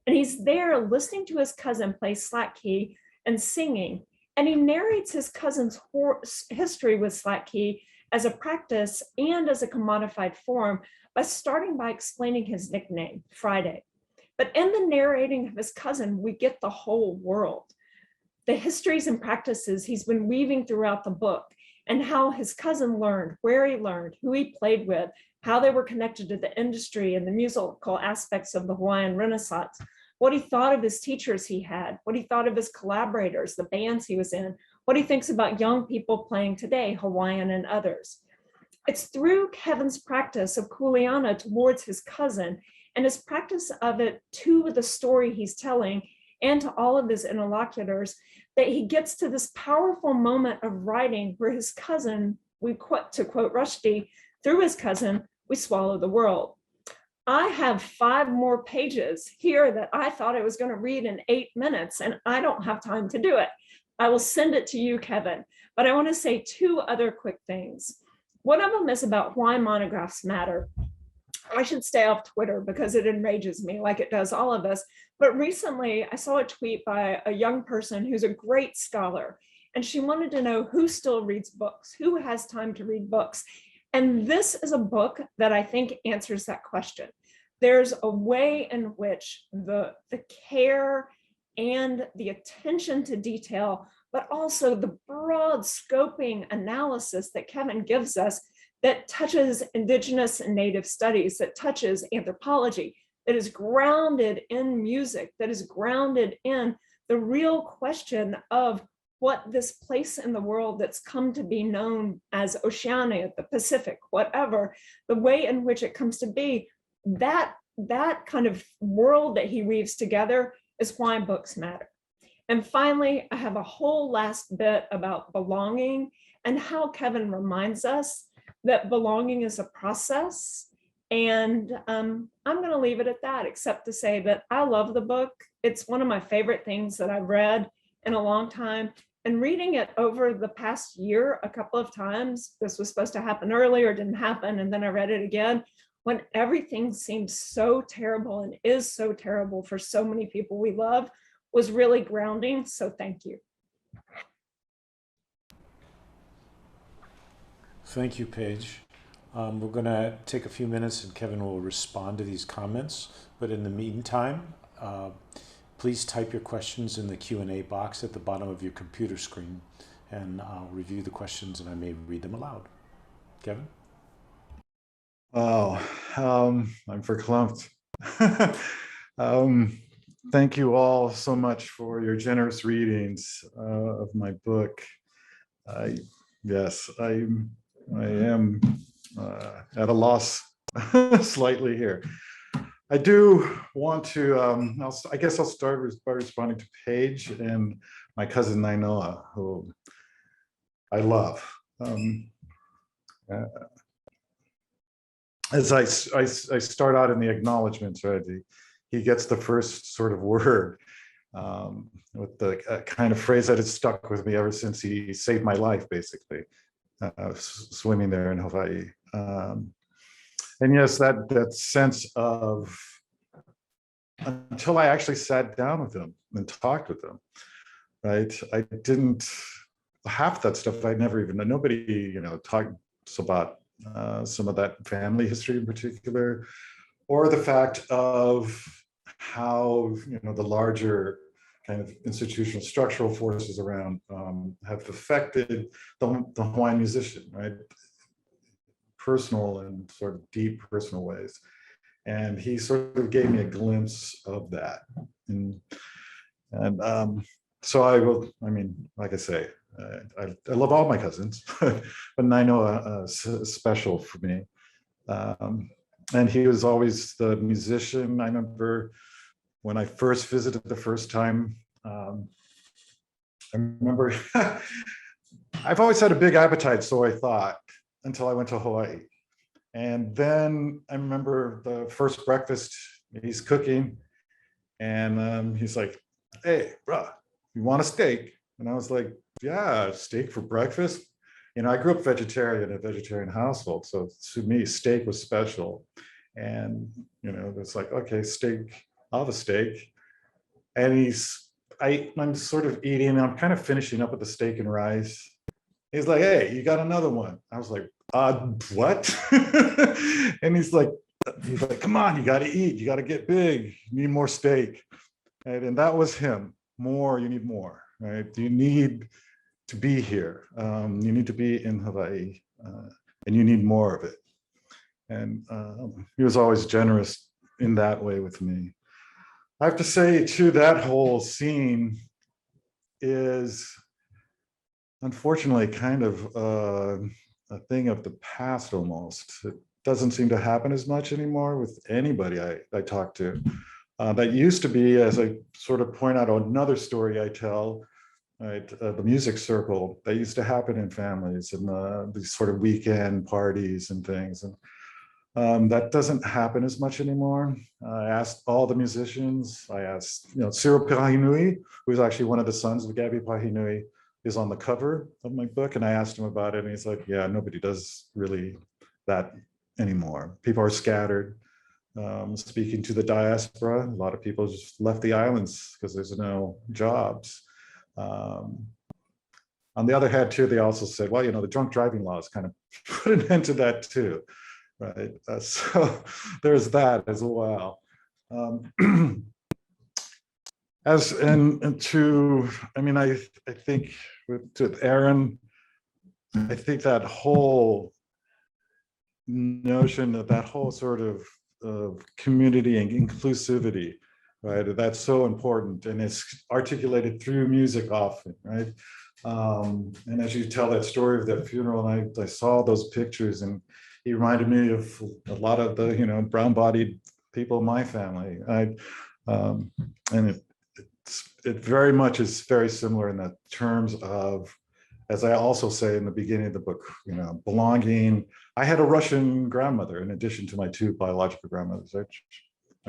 And he's there listening to his cousin play slack key and singing. And he narrates his cousin's history with slack key as a practice and as a commodified form by starting by explaining his nickname, Friday. But in the narrating of his cousin, we get the whole world. The histories and practices he's been weaving throughout the book, and how his cousin learned, where he learned, who he played with, how they were connected to the industry and the musical aspects of the Hawaiian Renaissance, what he thought of his teachers he had, what he thought of his collaborators, the bands he was in, what he thinks about young people playing today, Hawaiian and others. It's through Kevin's practice of kuleana towards his cousin and his practice of it to the story he's telling and to all of his interlocutors that he gets to this powerful moment of writing where his cousin, to quote Rushdie, through his cousin, we swallow the world. I have 5 more pages here that I thought I was going to read in 8 minutes, and I don't have time to do it. I will send it to you, Kevin. But I want to say 2 other quick things. One of them is about why monographs matter. I should stay off Twitter because it enrages me like it does all of us. But recently I saw a tweet by a young person who's a great scholar, and she wanted to know who still reads books, who has time to read books. And this is a book that I think answers that question. There's a way in which the care and the attention to detail, but also the broad scoping analysis that Kevin gives us that touches Indigenous and Native studies, that touches anthropology, that is grounded in music, that is grounded in the real question of what this place in the world that's come to be known as Oceania, the Pacific, whatever, the way in which it comes to be, that kind of world that he weaves together is why books matter. And finally, I have a whole last bit about belonging and how Kevin reminds us that belonging is a process. And I'm going to leave it at that, except to say that I love the book. It's one of my favorite things that I've read in a long time. And reading it over the past year a couple of times, this was supposed to happen earlier, didn't happen, and then I read it again, when everything seems so terrible and is so terrible for so many people we love, was really grounding. So thank you. Thank you, Paige. We're going to take a few minutes and Kevin will respond to these comments. But in the meantime, please type your questions in the Q&A box at the bottom of your computer screen, and I'll review the questions and I may read them aloud. Kevin? Wow, I'm verklempt. Thank you all so much for your generous readings of my book. Yes, I am at a loss slightly here. I do want to, I guess I'll start by responding to Paige and my cousin Nainoa, who I love. As I start out in the acknowledgements, right, he gets the first sort of word with the kind of phrase that has stuck with me ever since he saved my life, basically, swimming there in Hawaii. And yes, that sense of, until I actually sat down with him and talked with him, right? I didn't, half that stuff I'd never even, nobody, talks about some of that family history in particular, or the fact of how, the larger kind of institutional structural forces around have affected the Hawaiian musician, right? Personal and sort of deep personal ways. And he sort of gave me a glimpse of that. And so I will, like I say, I love all my cousins, but Nainoa is special for me. And he was always the musician. I remember when I first visited the first time, I remember, I've always had a big appetite, so I thought, until I went to Hawaii. And then I remember the first breakfast he's cooking, and he's like, "Hey, bro, you want a steak?" And I was like, "Yeah, steak for breakfast?" I grew up vegetarian, a vegetarian household, so to me, steak was special. And it's like, okay, steak, I'll have a steak. And I'm sort of eating, I'm kind of finishing up with the steak and rice. He's like, "Hey, you got another one?" I was like, what? And he's like, "Come on, you got to eat. You got to get big. You need more steak." And that was him. More, you need more, right? You need to be here. You need to be in Hawaii, and you need more of it. And he was always generous in that way with me. I have to say, too, that whole scene is unfortunately kind of a thing of the past almost. It doesn't seem to happen as much anymore with anybody I talk to. That used to be, as I sort of point out another story I tell, right, the music circle that used to happen in families and these sort of weekend parties and things. And that doesn't happen as much anymore. I asked all the musicians, I asked, Cyril Pahinui, who's actually one of the sons of Gabby Pahinui, is on the cover of my book. And I asked him about it and he's like, yeah, nobody does really that anymore. People are scattered. Speaking to the diaspora, a lot of people just left the islands because there's no jobs. On the other hand, too, they also said, well, the drunk driving laws kind of put an end to that too, right? So there's that as well. I think with Aaron, I think that whole notion of that whole sort of community and inclusivity, right? That's so important, and it's articulated through music often, right? And as you tell that story of that funeral, and I saw those pictures, and he reminded me of a lot of the brown-bodied people in my family. And it very much is very similar in the terms of, as I also say in the beginning of the book, belonging. I had a Russian grandmother in addition to my two biological grandmothers.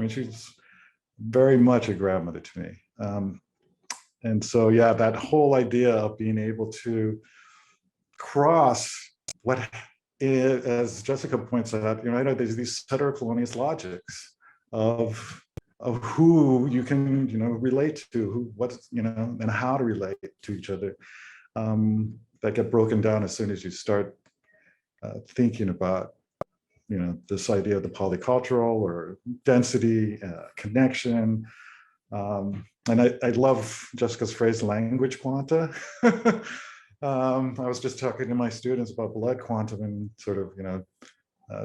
She's very much a grandmother to me. And so, yeah, that whole idea of being able to cross what, as Jessica points out, there's these heterocolonial logics of who you can, relate to, and how to relate to each other. That get broken down as soon as you start thinking about, this idea of the polycultural or density, connection. And I love Jessica's phrase, language quanta. I was just talking to my students about blood quantum and sort of,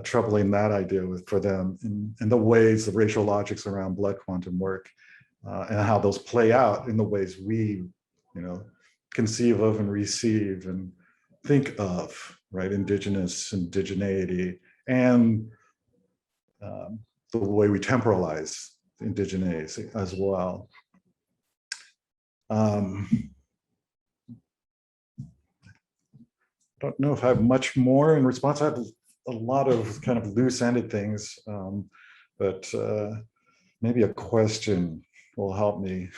troubling that idea for them and the ways the racial logics around blood quantum work and how those play out in the ways we, conceive of and receive and think of, right? Indigeneity, and the way we temporalize indigeneity as well. Don't know if I have much more in response. I have a lot of kind of loose-ended things, but maybe a question will help me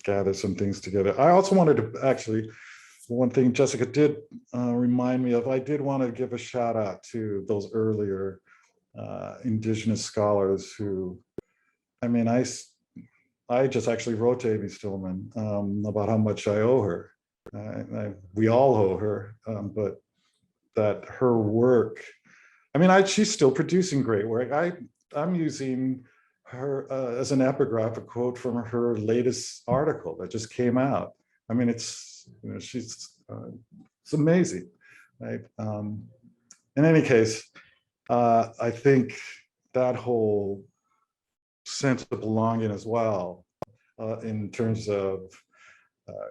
gather some things together. I also wanted to actually, one thing Jessica did remind me of, I did want to give a shout out to those earlier Indigenous scholars who, I just actually wrote to Amy Stillman about how much I owe her. We all owe her, but that her work, she's still producing great work. I'm using her as an epigraph, a quote from her latest article that just came out. It's amazing, right? In any case, I think that whole sense of belonging as well, in terms of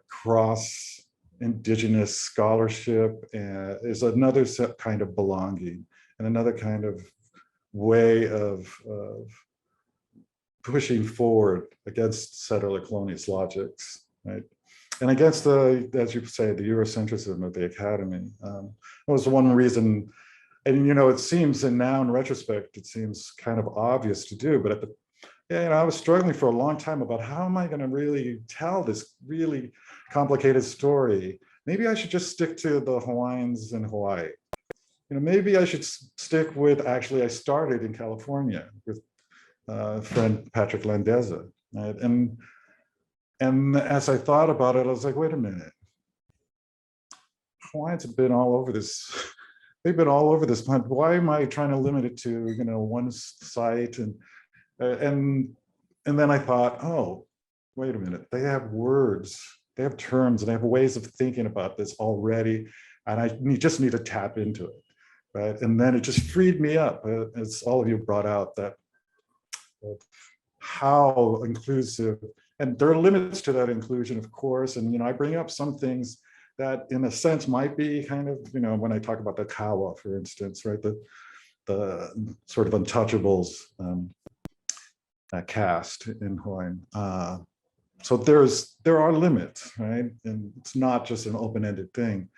cross Indigenous scholarship, is another kind of belonging and another kind of way of pushing forward against settler colonialist logics, right? And against as you say, the Eurocentrism of the academy. That was one reason, and it seems, and now in retrospect, it seems kind of obvious to do, but I was struggling for a long time about how am I going to really tell this really complicated story. Maybe I should just stick to the Hawaiians in Hawaii. Maybe I should stick with, actually, I started in California with friend Patrick Landeza, right? And as I thought about it, I was like, wait a minute. Hawaiians have been all over this. They've been all over this planet. Why am I trying to limit it to, one site? And then I thought, oh, wait a minute. They have words, they have terms, and they have ways of thinking about this already. And just need to tap into it, right? And then it just freed me up, as all of you brought out, that how inclusive and there are limits to that inclusion, of course. And, I bring up some things that in a sense might be kind of, when I talk about the kawa, for instance, right? The sort of untouchables cast in Hawaiian. So there are limits, right? And it's not just an open-ended thing.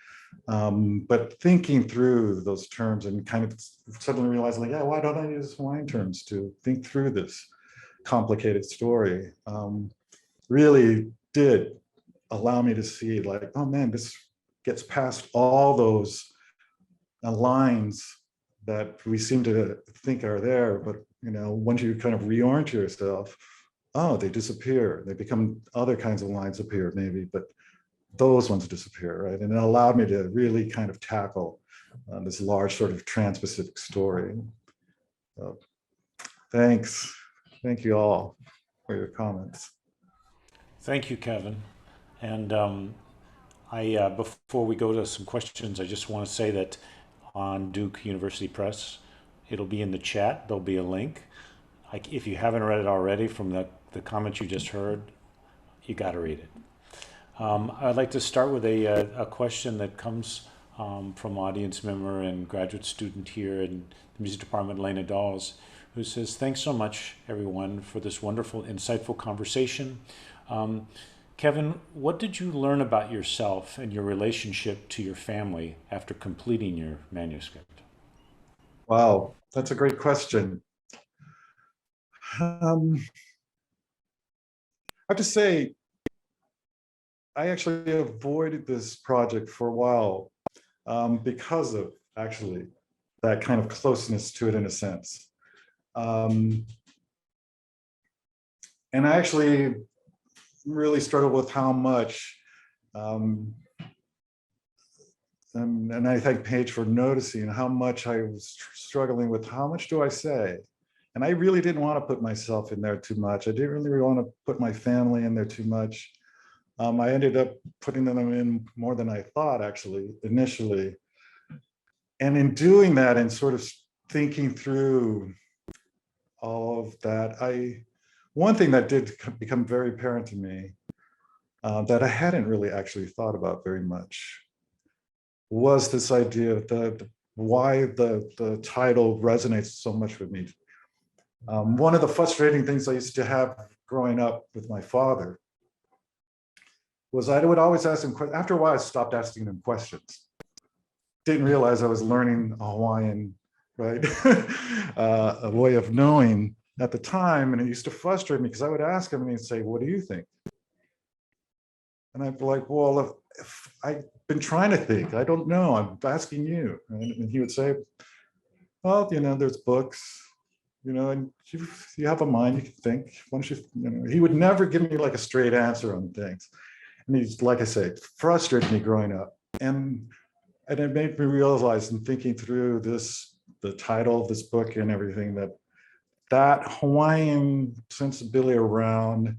But thinking through those terms and kind of suddenly realizing, like, yeah, why don't I use Hawaiian terms to think through this complicated story? Really did allow me to see, like, oh man, this gets past all those lines that we seem to think are there, but once you kind of reorient yourself, oh, they disappear. They become other kinds of lines appear maybe, but those ones disappear, right? And it allowed me to really kind of tackle this large sort of trans-Pacific story. So, thanks. Thank you all for your comments. Thank you, Kevin. And before we go to some questions, I just want to say that on Duke University Press, it'll be in the chat. There'll be a link. If you haven't read it already from the comments you just heard, you got to read it. I'd like to start with a question that comes from audience member and graduate student here in the music department, Lena Dawes, who says, thanks so much, everyone, for this wonderful, insightful conversation. Kevin, what did you learn about yourself and your relationship to your family after completing your manuscript? Wow, that's a great question. I have to say, I actually avoided this project for a while because of actually that kind of closeness to it in a sense. And I actually really struggled with how much, and I thank Paige for noticing how much I was struggling with how much do I say? And I really didn't want to put myself in there too much. I didn't really want to put my family in there too much. I ended up putting them in more than I thought, actually, initially. And in doing that and sort of thinking through all of that, one thing that did become very apparent to me that I hadn't really actually thought about very much was this idea of why the title resonates so much with me. One of the frustrating things I used to have growing up with my father was I would always ask him questions. After a while, I stopped asking him questions. Didn't realize I was learning a Hawaiian, right? A way of knowing at the time. And it used to frustrate me because I would ask him and he'd say, what do you think? And I'd be like, well, if I've been trying to think, I don't know, I'm asking you. And he would say, well, there's books, and you have a mind, you can think. Once he would never give me like a straight answer on things. And he's, like I say, frustrated me growing up. And it made me realize in thinking through the title of this book and everything, that Hawaiian sensibility around,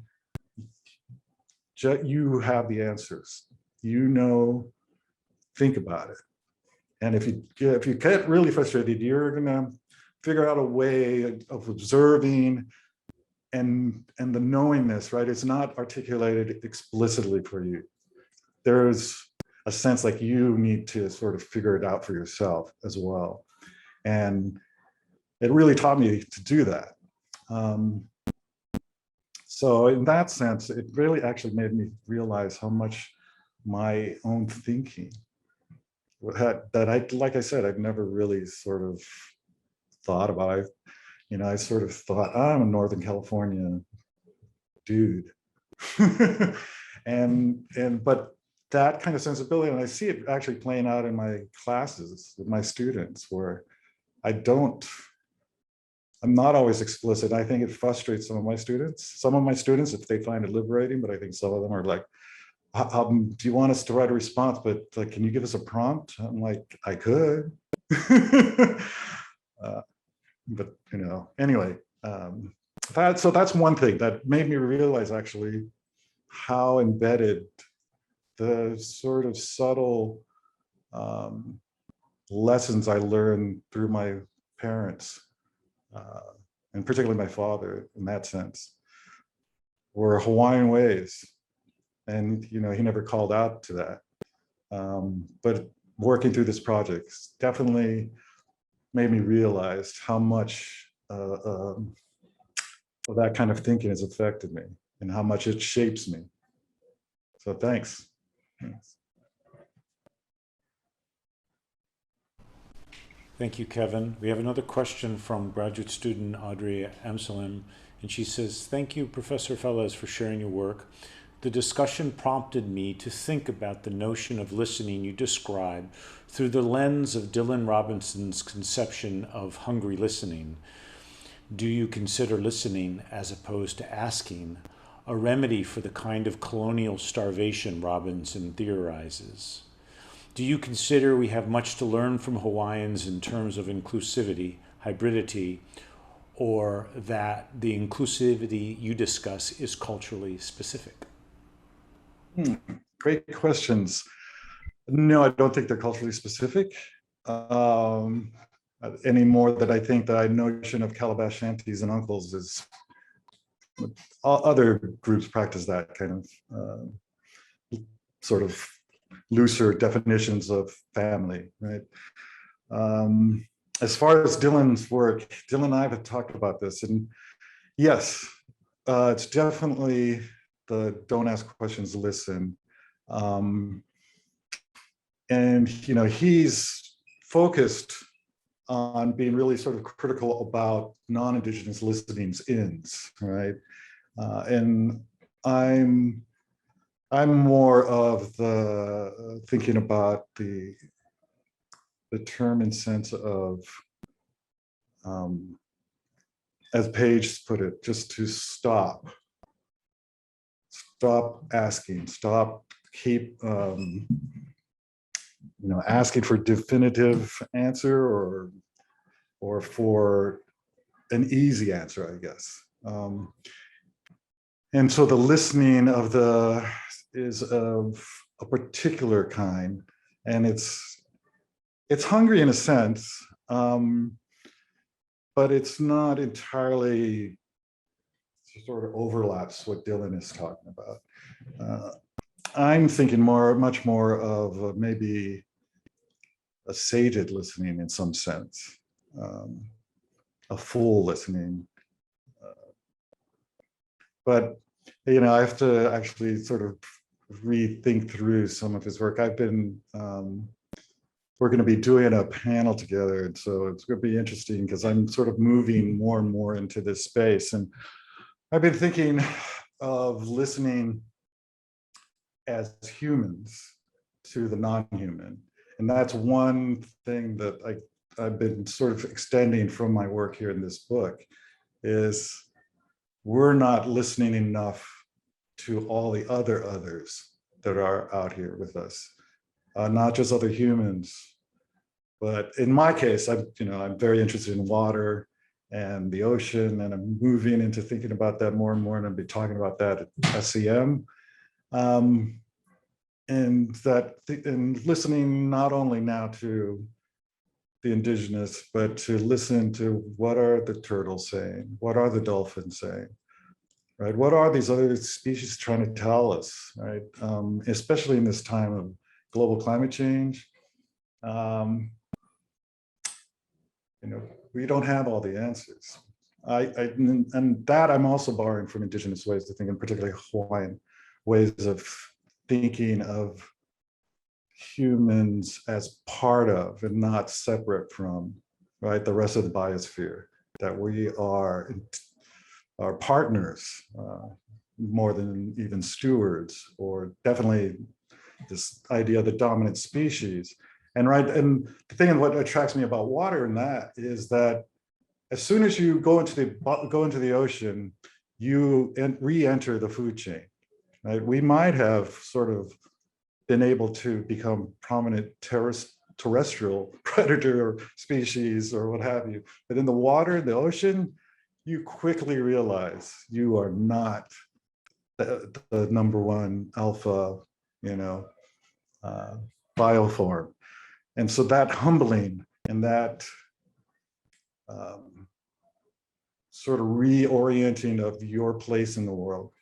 you have the answers, think about it. And if you get really frustrated, you're gonna figure out a way of observing and the knowingness, right? It's not articulated explicitly for you. There's a sense like you need to sort of figure it out for yourself as well. And it really taught me to do that. So in that sense, it really actually made me realize how much my own thinking like I said, I've never really sort of thought about. I sort of thought, I'm a Northern California dude. But that kind of sensibility, and I see it actually playing out in my classes with my students, where I'm not always explicit. I think it frustrates some of my students. Some of my students, if they find it liberating, but I think some of them are like, do you want us to write a response, but like, can you give us a prompt? I'm like, I could. But anyway, so that's one thing that made me realize actually how embedded the sort of subtle lessons I learned through my parents, and particularly my father in that sense. were Hawaiian ways. And, you know, he never called out to that. But working through this project definitely made me realize how much that kind of thinking has affected me and how much it shapes me. So thanks. Thank you, Kevin. We have another question from graduate student Audrey Amsalim, and she says, "Thank you, Professor Fellezs, for sharing your work. The discussion prompted me to think about the notion of listening you describe through the lens of Dylan Robinson's conception of hungry listening. Do you consider listening, as opposed to asking, a remedy for the kind of colonial starvation Robinson theorizes? Do you consider we have much to learn from Hawaiians in terms of inclusivity, hybridity, or that the inclusivity you discuss is culturally specific?" Great questions. No, I don't think they're culturally specific. Any more that I think that notion of calabash shanties and uncles is, other groups practice that kind of sort of looser definitions of family, right? As far as Dylan's work, Dylan and I have talked about this, and yes, it's definitely the don't ask questions, listen. And, you know, he's focused on being really sort of critical about non-Indigenous listening's ends, right? And I'm more of the thinking about the term and sense of, as Paige put it, just to stop asking, keep you know, asking for definitive answer or for an easy answer, I guess. And so the listening is of a particular kind, and it's hungry in a sense, but it's not entirely sort of overlaps what Dylan is talking about. I'm thinking much more of maybe a saged listening in some sense, a full listening. But, you know, I have to actually sort of rethink through some of his work. We're going to be doing a panel together, and so it's going to be interesting because I'm sort of moving more and more into this space. And I've been thinking of listening as humans to the non-human. And that's one thing that I've been sort of extending from my work here in this book, is we're not listening enough to all the other others that are out here with us, not just other humans. But in my case, I'm very interested in water and the ocean, and I'm moving into thinking about that more and more, and I'll be talking about that at SEM. And listening not only now to the indigenous, but to listen to what are the turtles saying, what are the dolphins saying, right? What are these other species trying to tell us, right? Especially in this time of global climate change. You know, we don't have all the answers. And that I'm also borrowing from indigenous ways to think, and particularly Hawaiian ways of thinking of humans as part of and not separate from, right, the rest of the biosphere, that we are partners more than even stewards, or definitely this idea of the dominant species. And the thing, and what attracts me about water in that is that as soon as you go into the ocean, you re-enter the food chain. Right? We might have sort of been able to become prominent terrestrial predator species or what have you, but in the water, the ocean, you quickly realize you are not the number one alpha, bioform. And so that humbling and that sort of reorienting of your place in the world,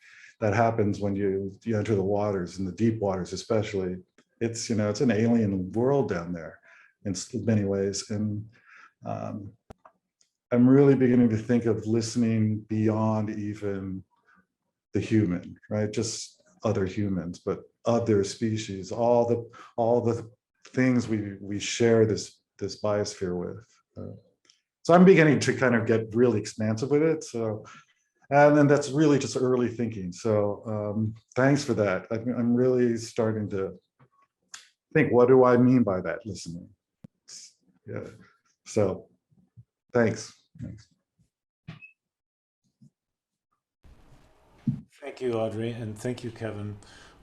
that happens when you enter the waters, in the deep waters especially. It's, you know, it's an alien world down there in many ways. And I'm really beginning to think of listening beyond even the human, right? Just other humans, but other species, all the things we share this biosphere with. So I'm beginning to kind of get really expansive with it. So, and then that's really just early thinking. So thanks for that. I'm really starting to think, what do I mean by that listening? Yeah. So thanks. Thank you, Audrey, and thank you, Kevin.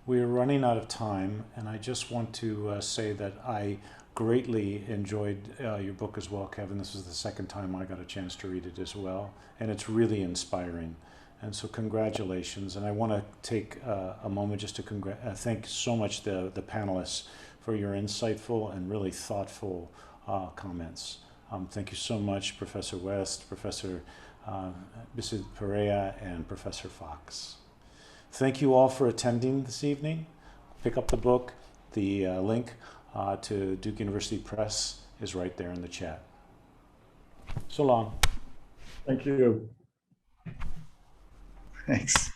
We're running out of time, and I just want to say that I greatly enjoyed your book as well, Kevin. This is the second time I got a chance to read it as well, and it's really inspiring. And so congratulations. And I want to take a moment just to thank so much the panelists for your insightful and really thoughtful comments. Thank you so much, Professor West, Professor Mrs. Perea, and Professor Fox. Thank you all for attending this evening. Pick up the book. The link to Duke University Press is right there in the chat. So long. Thank you. Thanks.